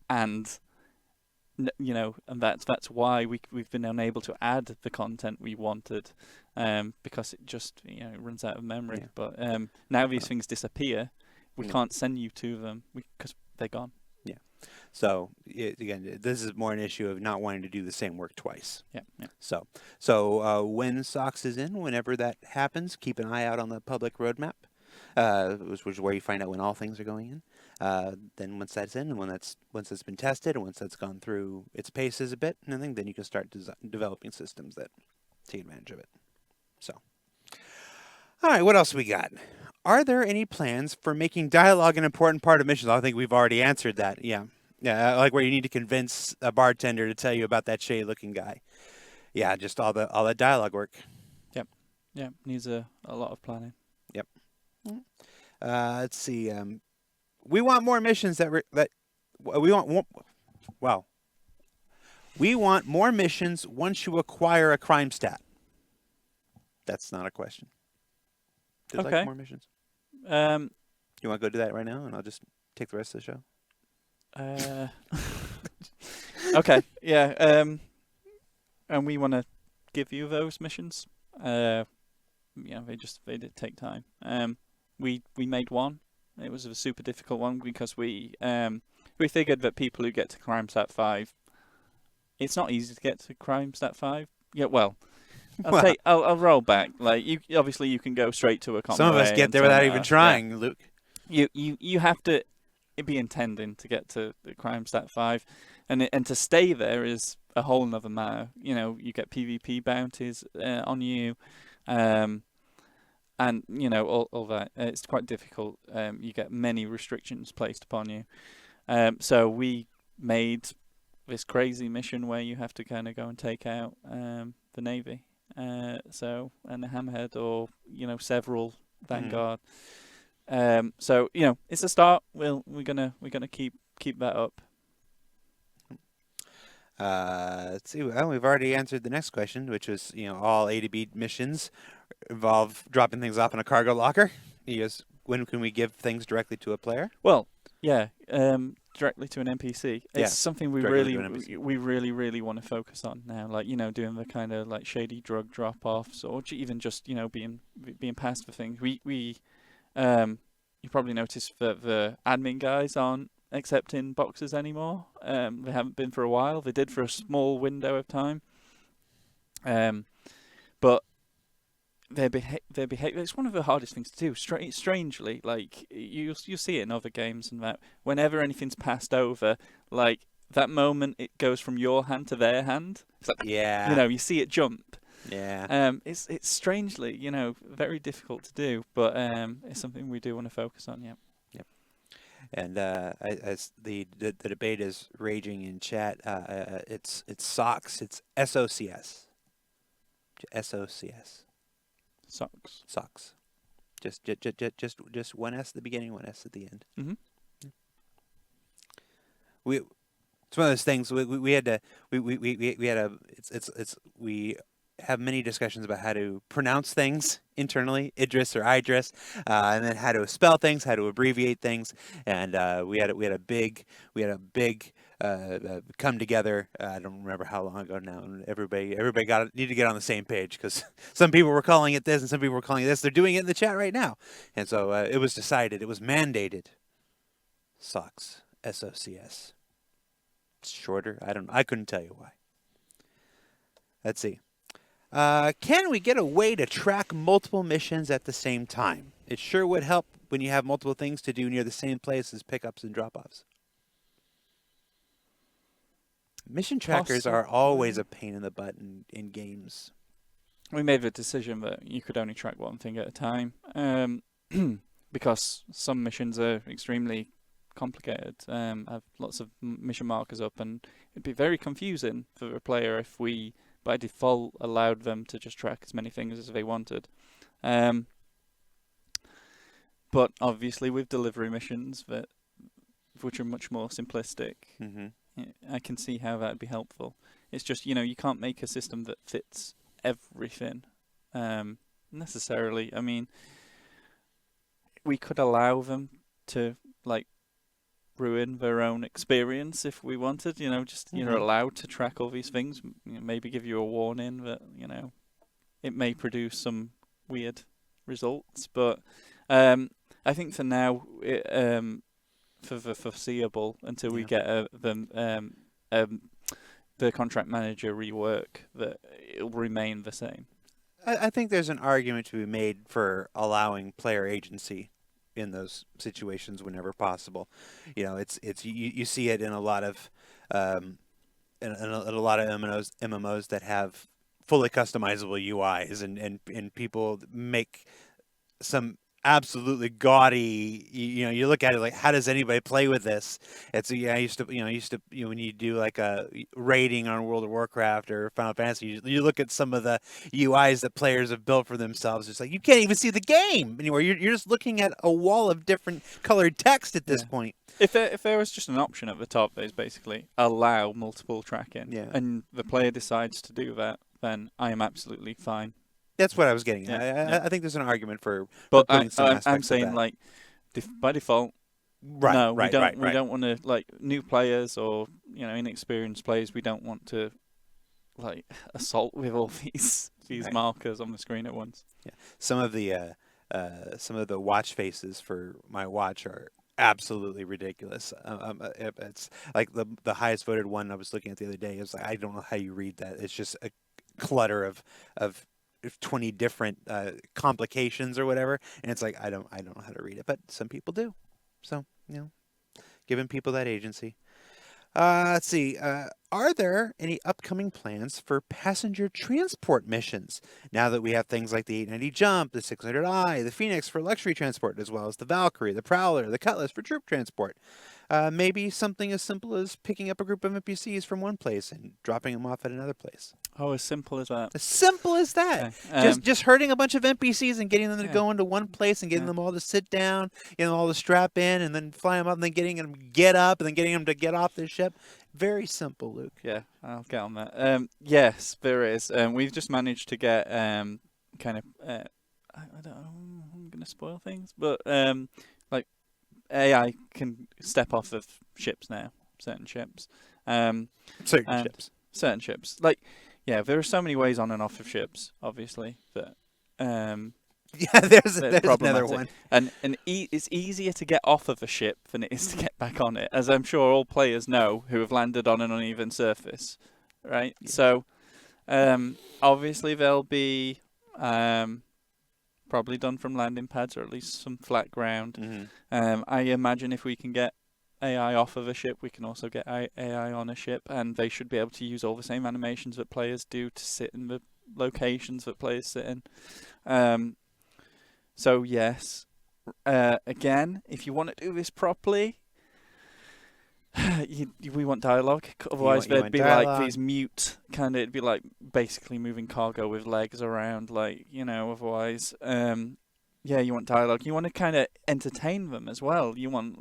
and and that's why we've been unable to add the content we wanted, because it just it runs out of memory. Yeah. But now these things disappear. We can't send you to them because they're gone. Yeah. So again, this is more an issue of not wanting to do the same work twice. Yeah. So when SOCS is in, whenever that happens, keep an eye out on the public roadmap, which is where you find out when all things are going in. Then once that's in, and once it's been tested, and once that's gone through its paces a bit, and everything, then you can start developing systems that take advantage of it. So, all right, what else we got? Are there any plans for making dialogue an important part of missions? I think we've already answered that. Yeah, like where you need to convince a bartender to tell you about that shady-looking guy. Yeah, just all that dialogue work. Yep, needs a lot of planning. Yep. Let's see. We want more missions we want more missions once you acquire a crime stat. That's not a question. There's Okay. like more missions. You want to go do that right now, and I'll just take the rest of the show? Okay, yeah. And we want to give you those missions. They did take time. We made one. It was a super difficult one because we we figured that people who get to Crime Stat 5, it's not easy to get to Crime Stat 5. Yeah, well, Well, I'll roll back. Like obviously you can go straight to a common some of us array get and there turn without it even off. trying, Luke. You have to be intending to get to the Crime Stat 5, and to stay there is a whole nother matter. You get PvP bounties on you, and all that. It's quite difficult. You get many restrictions placed upon you. So we made this crazy mission where you have to kind of go and take out the Navy, and the Hammerhead, or several Vanguard. So it's a start. We're gonna keep that up. Let's see. Well, we've already answered the next question, which was all A to B missions involve dropping things off in a cargo locker. When can we give things directly to a player? Well, yeah, directly to an NPC. It's something we directly really, to an really want to focus on now. Like doing the kind of like shady drug drop-offs, or even just being passed for things. You probably noticed that the admin guys aren't accepting boxes anymore. They haven't been for a while. They did for a small window of time. But their behavior, it's one of the hardest things to do. Strangely, like you see it in other games, and that whenever anything's passed over, like that moment it goes from your hand to their hand. It's like, you see it jump. Yeah. It's strangely, very difficult to do, but it's something we do want to focus on. Yeah. Yep. And as the debate is raging in chat, it's SOCS. It's SOCS. SOCS. Socks. Just one S at the beginning, one S at the end. Mm-hmm. It's one of those things we had to we have many discussions about how to pronounce things internally, Idris or Idris, and then how to spell things, how to abbreviate things, and we had a big come together. I don't remember how long ago now, and everybody need to get on the same page, because some people were calling it this and some people were calling it this. They're doing it in the chat right now, and so it was decided, it was mandated. SOCS, SOCS. It's shorter. I couldn't tell you why. Let's see. Can we get a way to track multiple missions at the same time? It sure would help when you have multiple things to do near the same place as pickups and drop-offs. Mission trackers are always a pain in the butt in games. We made the decision that you could only track one thing at a time, because some missions are extremely complicated, have lots of mission markers up, and it'd be very confusing for a player if we by default allowed them to just track as many things as they wanted. But obviously with delivery missions which are much more simplistic, I can see how that would be helpful. It's just, you can't make a system that fits everything necessarily. I mean, we could allow them to ruin their own experience if we wanted. You're allowed to track all these things. Maybe give you a warning that it may produce some weird results. But I think for now, for the foreseeable, until we get the contract manager rework, that it'll remain the same. I think there's an argument to be made for allowing player agency in those situations whenever possible. You see it in a lot of MMOs that have fully customizable UIs, and people make some absolutely gaudy. You look at it like, how does anybody play with this? It's I used to when you do like a rating on World of Warcraft or Final Fantasy, you look at some of the UIs that players have built for themselves. It's like you can't even see the game anymore. You're just looking at a wall of different colored text at this point. If there was just an option at the top that is basically allow multiple tracking, and the player decides to do that, then I am absolutely fine. That's what I was getting at. I think there's an argument for putting some aspects I'm saying of that. By default, we don't want to new players or inexperienced players. We don't want to assault with all these markers on the screen at once. Yeah, some of the watch faces for my watch are absolutely ridiculous. It's like the highest voted one I was looking at the other day. Is like, I don't know how you read that. It's just a clutter of 20 different complications or whatever, and it's like I don't know how to read it, but some people do. So giving people that agency. Let's see. Are there any upcoming plans for passenger transport missions now that we have things like the 890 Jump, the 600i, the Phoenix for luxury transport, as well as the Valkyrie, the Prowler, the Cutlass for troop transport? Maybe something as simple as picking up a group of NPCs from one place and dropping them off at another place. Oh, as simple as that. As simple as that. Okay. Just herding a bunch of NPCs and getting them to Yeah. go into one place and getting Yeah. them all to sit down, getting them all to strap in, and then fly them up, and then getting them to get up, and then getting them to get off the ship. Very simple, Luke. Yeah, I'll get on that. Yes, there is. We've just managed to get kind of. I don't know. I'm gonna spoil things, but like AI can step off of ships now. Certain ships. Certain and ships. Certain ships. Like, yeah, there are so many ways on and off of ships. Obviously, that Yeah, there's another problematic. one. And it's easier to get off of a ship than it is to get back on it, as I'm sure all players know who have landed on an uneven surface, right? Yeah. So, obviously they'll be probably done from landing pads or at least some flat ground. Mm-hmm. I imagine if we can get AI off of a ship, we can also get AI on a ship, and they should be able to use all the same animations that players do to sit in the locations that players sit in. So yes, again, if you want to do this properly, we want dialogue. Otherwise, there'd be like these mute kind of. It'd be like basically moving cargo with legs around, like Otherwise, yeah, you want dialogue. You want to kind of entertain them as well. You want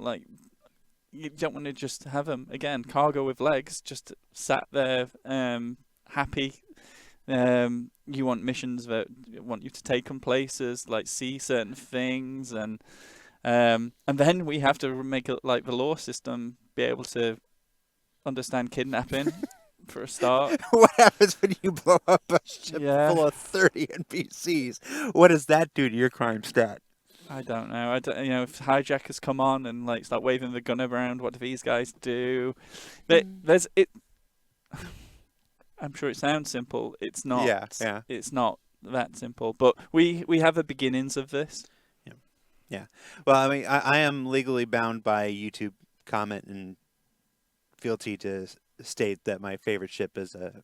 you don't want to just have them again cargo with legs, just sat there, happy. You want missions that want you to take them places, like see certain things, and then we have to make it like the law system be able to understand kidnapping for a start. What happens when you blow up a ship full of 30 NPCs? What does that do to your crime stat? I don't know. If hijackers come on and start waving the gun around, what do these guys do? There's it. I'm sure it sounds simple. It's not. Yeah. It's not that simple. But we have the beginnings of this. Yeah. Well, I mean, I am legally bound by YouTube comment and fealty to state that my favorite ship is a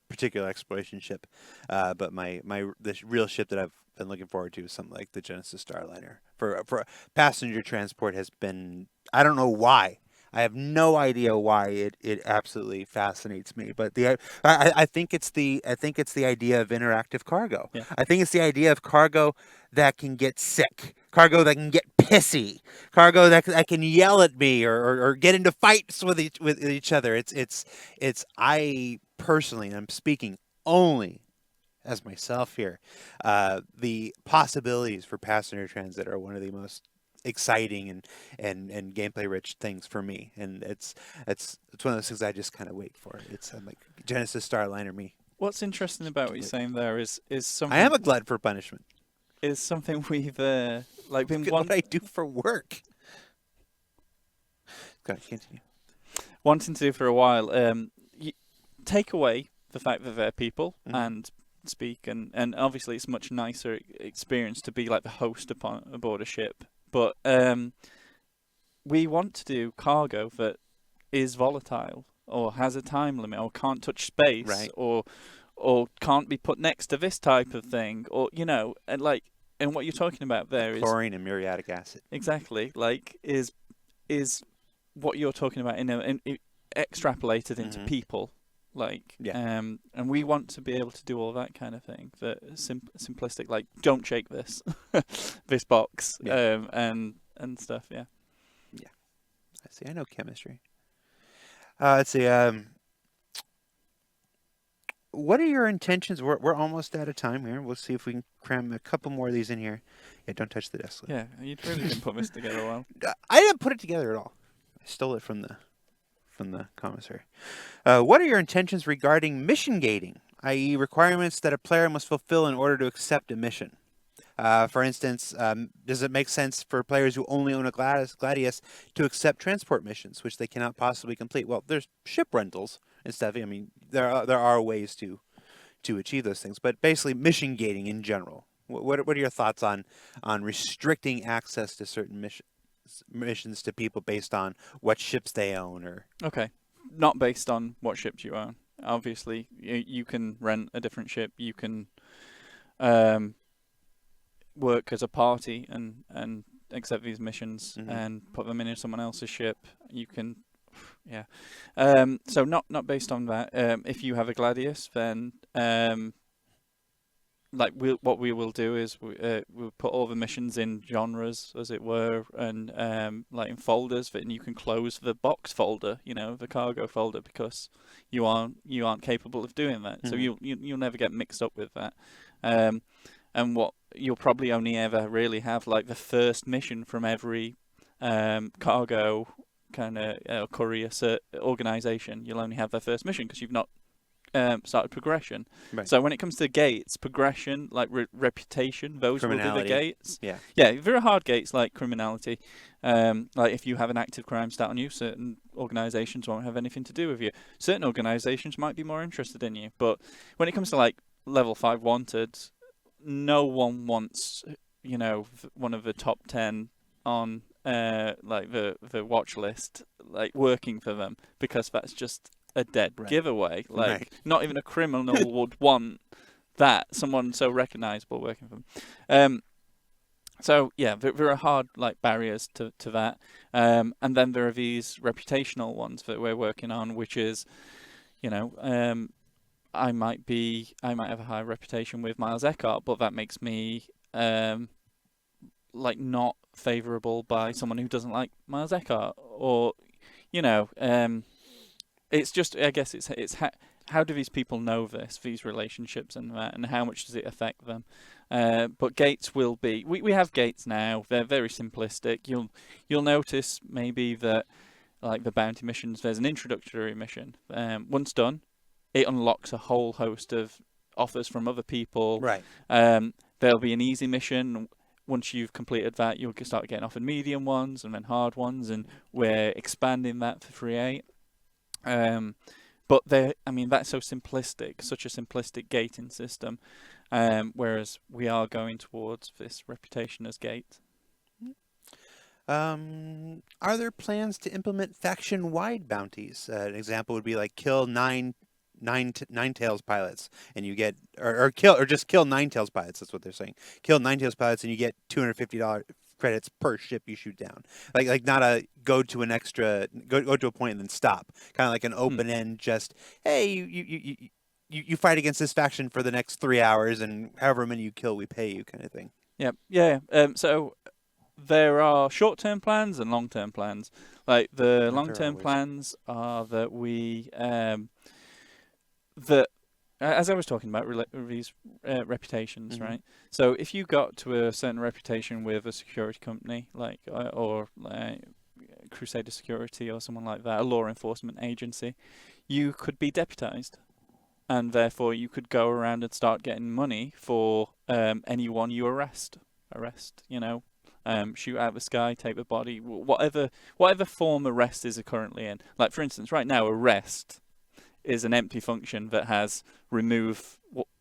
particular exploration ship. But the real ship that I've been looking forward to is something like the Genesis Starliner. For passenger transport has been, I don't know why. I have no idea why it absolutely fascinates me, but I think it's the idea of interactive cargo. Yeah. I think it's the idea of cargo that can get sick, cargo that can get pissy, cargo that can yell at me or get into fights with each other. It's I personally, and I'm speaking only as myself here, the possibilities for passenger transit are one of the most exciting and gameplay rich things for me, and it's one of those things I just kind of wait for. I'm like Genesis Starliner me. What's interesting about what you're saying there is something. I am a glutton for punishment. Is something we've been what I do for work. Go ahead, continue. Wanting to do for a while. Take away the fact that they're people and speak, and obviously it's a much nicer experience to be like the host aboard a ship. But we want to do cargo that is volatile or has a time limit or can't touch space, right, or can't be put next to this type of thing, or and what you're talking about there chlorine and muriatic acid. Exactly, is what you're talking about in extrapolated into people. And we want to be able to do all that kind of thing. The simplistic, don't shake this, this box, and stuff. Yeah. Yeah. I see. I know chemistry. Let's see. What are your intentions? We're almost out of time here. We'll see if we can cram a couple more of these in here. Yeah, don't touch the desk. Yeah, you really didn't put this together well. I didn't put it together at all. I stole it from the commissary. What are your intentions regarding mission gating, i.e. requirements that a player must fulfill in order to accept a mission? For instance, does it make sense for players who only own a Gladius to accept transport missions, which they cannot possibly complete? Well, there's ship rentals and stuff. I mean, there are ways to achieve those things, but basically mission gating in general. What are your thoughts on restricting access to certain missions to people based on what ships they own or? Okay, not based on what ships you own. Obviously, you can rent a different ship. You can work as a party and accept these missions and put them in someone else's ship. You can, yeah. So not based on that. If you have a Gladius, then what we will do is we'll put all the missions in genres, as it were, and like in folders. And you can close the box folder, the cargo folder, because you aren't capable of doing that. So you'll never get mixed up with that. And what you'll probably only ever really have, like the first mission from every cargo kind of courier organization. You'll only have their first mission because you've not started progression. Right. So when it comes to gates, progression, like reputation, those will be the gates. Yeah. Very hard gates like criminality. Like if you have an active crime stat on you, certain organizations won't have anything to do with you. Certain organizations might be more interested in you. But when it comes to like level 5 wanted, no one wants, one of the top 10 on like the watch list, like working for them, because that's just a dead giveaway. Like not even a criminal would want that, someone so recognizable working for them. So yeah, there are hard like barriers to that. And then there are these reputational ones that we're working on, which is, I might have a high reputation with Miles Eckhart, but that makes me like not favorable by someone who doesn't like Miles Eckhart, or it's just, I guess it's how do these people know these relationships and that, and how much does it affect them? But gates will be, we have gates now. They're very simplistic. You'll notice maybe that like the bounty missions, there's an introductory mission. Once done, it unlocks a whole host of offers from other people. Right. There'll be an easy mission. Once you've completed that, you'll start getting offered medium ones and then hard ones, and we're expanding that for 3.8. But that's so simplistic, such a simplistic gating system. Whereas we are going towards this reputation as gate. Are there plans to implement faction-wide bounties? An example would be like kill nine Tails pilots, and you get just kill 9 Tails pilots. That's what they're saying. Kill 9 Tails pilots, and you get $250 credits per ship you shoot down. Like not a go to a point and then stop. Kind of like an open end. Just hey, you fight against this faction for the next 3 hours, and however many you kill, we pay you, kind of thing. Yep. Yeah. So there are short-term plans and long-term plans. Like the long-term plans are that we as I was talking about these reputations, right? So if you got to a certain reputation with a security company, like or Crusader Security or someone like that, a law enforcement agency, you could be deputized, and therefore you could go around and start getting money for anyone you arrest. Shoot out the sky, take the body, whatever form arrest is currently in. Like for instance, right now arrest is an empty function that has remove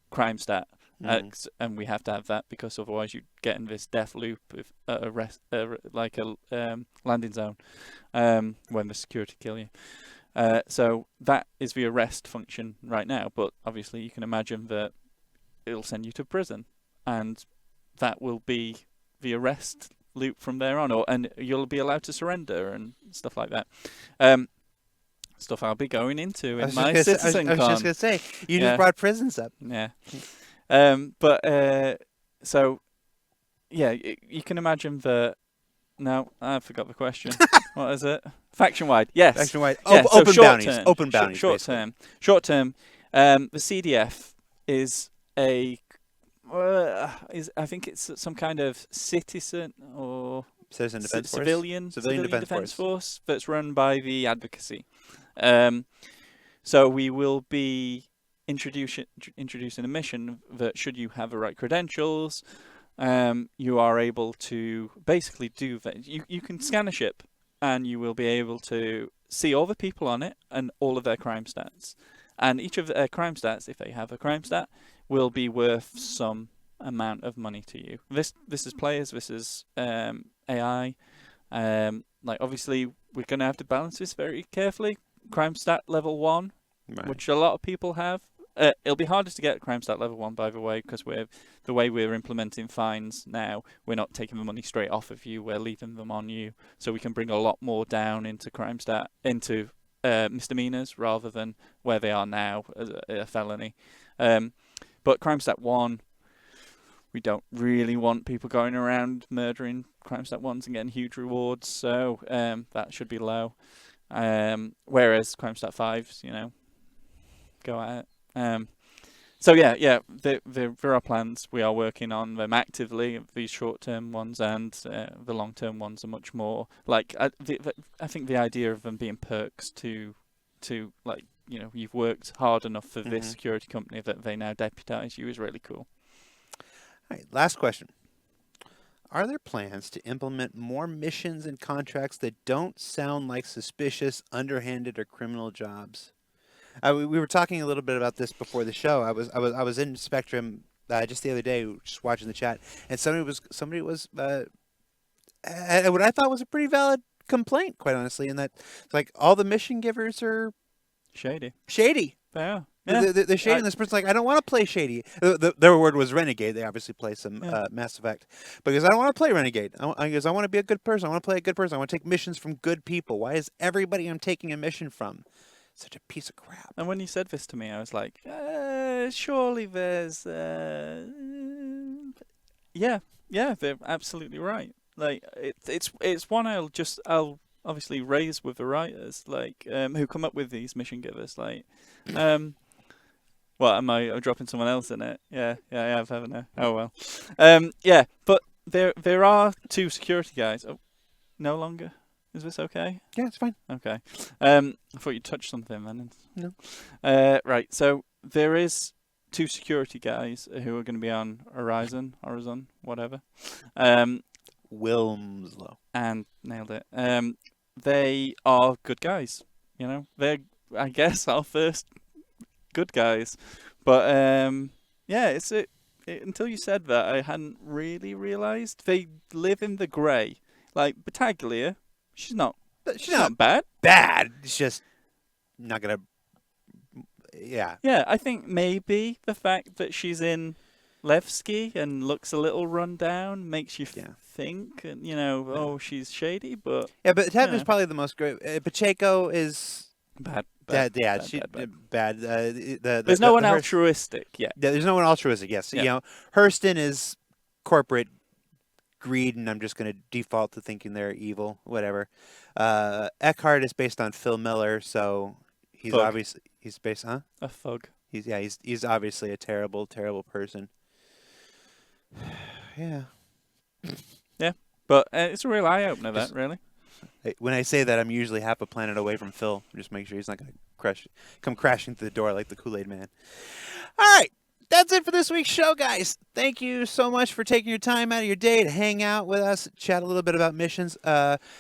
crime stat, and we have to have that because otherwise you get in this death loop with arrest, like a landing zone, when the security kill you. So that is the arrest function right now, but obviously you can imagine that it'll send you to prison, and that will be the arrest loop from there on, and you'll be allowed to surrender and stuff like that. Stuff I'll be going into in my citizen con. I was just going to say, you just brought prisons up. Yeah. So, yeah, you can imagine that. No, I forgot the question. What is it? Faction-wide. Yes. Faction-wide. Yeah, open bounties. Term, open bounties. Short term. Short term. The CDF is I think it's some kind of citizen or Citizen Defense Force. Civilian Defense Force that's run by the advocacy. So we will be introducing a mission that should you have the right credentials, you are able to basically do that. You can scan a ship, and you will be able to see all the people on it and all of their crime stats. And each of their crime stats, if they have a crime stat, will be worth some amount of money to you. This is players. This is AI. Like obviously, we're going to have to balance this very carefully. Crime stat level 1, Right. which a lot of people have. It'll be harder to get crime stat level 1, by the way, because the way we're implementing fines now, we're not taking the money straight off of you, we're leaving them on you, so we can bring a lot more down into crime stat, into misdemeanors, rather than where they are now as a felony. But crime stat 1, we don't really want people going around murdering crime stat 1s and getting huge rewards, so that should be low. Whereas crime stat 5s, go at it. So there are plans. We are working on them actively. These short-term ones and the long-term ones are much more like I think the idea of them being perks to like you've worked hard enough for this security company that they now deputize you is really cool. All right, last question. Are there plans to implement more missions and contracts that don't sound like suspicious, underhanded, or criminal jobs? We were talking a little bit about this before the show. I was in Spectrum just the other day, just watching the chat, and somebody was had what I thought was a pretty valid complaint, quite honestly, in that like all the mission givers are shady. Yeah. Yeah. They're shady, and this person's like, I don't want to play shady. Their word was renegade. They obviously play some Mass Effect. Because I don't want to play renegade. I want to be a good person. I want to play a good person. I want to take missions from good people. Why is everybody I'm taking a mission from such a piece of crap? And when you said this to me, I was like, surely there's... Yeah, they're absolutely right. Like, it's one I'll obviously raise with the writers, like, who come up with these mission givers, like... What am I dropping someone else in it? Yeah, I have, haven't I? Oh well. Yeah, but there are 2 security guys. Oh, no longer. Is this okay? Yeah, it's fine. Okay. I thought you touched something then. No. Right. So there is 2 security guys who are going to be on Horizon, whatever. Wilmslow. And nailed it. They are good guys. They're, I guess, our first good guys, but until you said that, I hadn't really realised they live in the grey. Like Battaglia, she's not bad. It's just not gonna. Yeah. Yeah, I think maybe the fact that she's in Levski and looks a little run down makes you think, and she's shady, but but Battaglia's probably the most great. Pacheco is bad. Bad. There's no one altruistic yet. Yeah, there's no one altruistic. Yes, Hurston is corporate greed, and I'm just going to default to thinking they're evil. Whatever. Eckhart is based on Phil Miller, so he's obviously based, huh? A thug. He's obviously a terrible, terrible person. Yeah. Yeah, but it's a real eye opener. That really. When I say that, I'm usually half a planet away from Phil. Just make sure he's not going to come crashing through the door like the Kool-Aid Man. All right. That's it for this week's show, guys. Thank you so much for taking your time out of your day to hang out with us, chat a little bit about missions.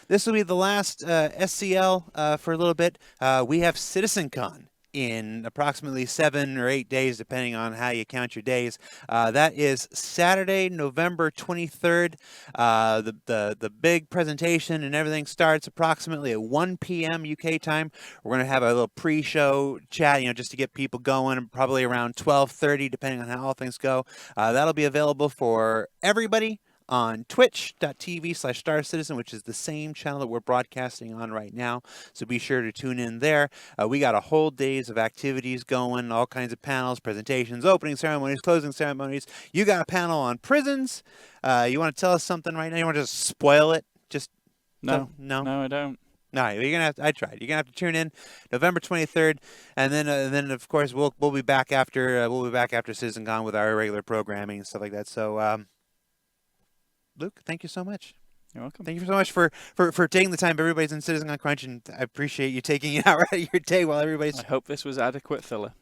This will be the last SCL for a little bit. We have CitizenCon in approximately 7 or 8 days, depending on how you count your days. That is Saturday, November 23rd. The big presentation and everything starts approximately at 1 p.m. UK time. We're going to have a little pre-show chat, just to get people going, probably around 12:30, depending on how all things go. That'll be available for everybody on twitch.tv/Star Citizen, which is the same channel that we're broadcasting on right now. So be sure to tune in there. We got a whole days of activities going, all kinds of panels, presentations, opening ceremonies, closing ceremonies. You got a panel on prisons. You want to tell us something right now? You want to just spoil it? No, I don't. No, you're gonna have to. I tried. You're gonna have to tune in November 23rd, and then of course we'll be back after CitizenCon with our regular programming and stuff like that. So. Luke, thank you so much. You're welcome. Thank you so much for taking the time. Everybody's in CitizenCon Crunch, and I appreciate you taking an hour out of your day while everybody's... I hope this was adequate filler.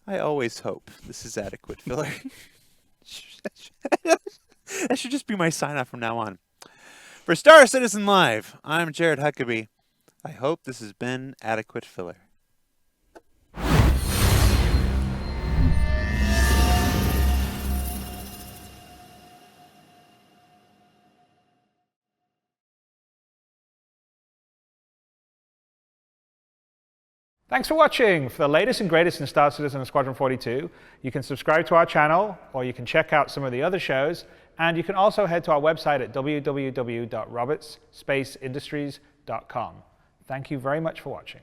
I always hope this is adequate filler. That should just be my sign-off from now on. For Star Citizen Live, I'm Jared Huckabee. I hope this has been adequate filler. Thanks for watching. For the latest and greatest in Star Citizen and Squadron 42, you can subscribe to our channel, or you can check out some of the other shows, and you can also head to our website at www.robertsspaceindustries.com. Thank you very much for watching.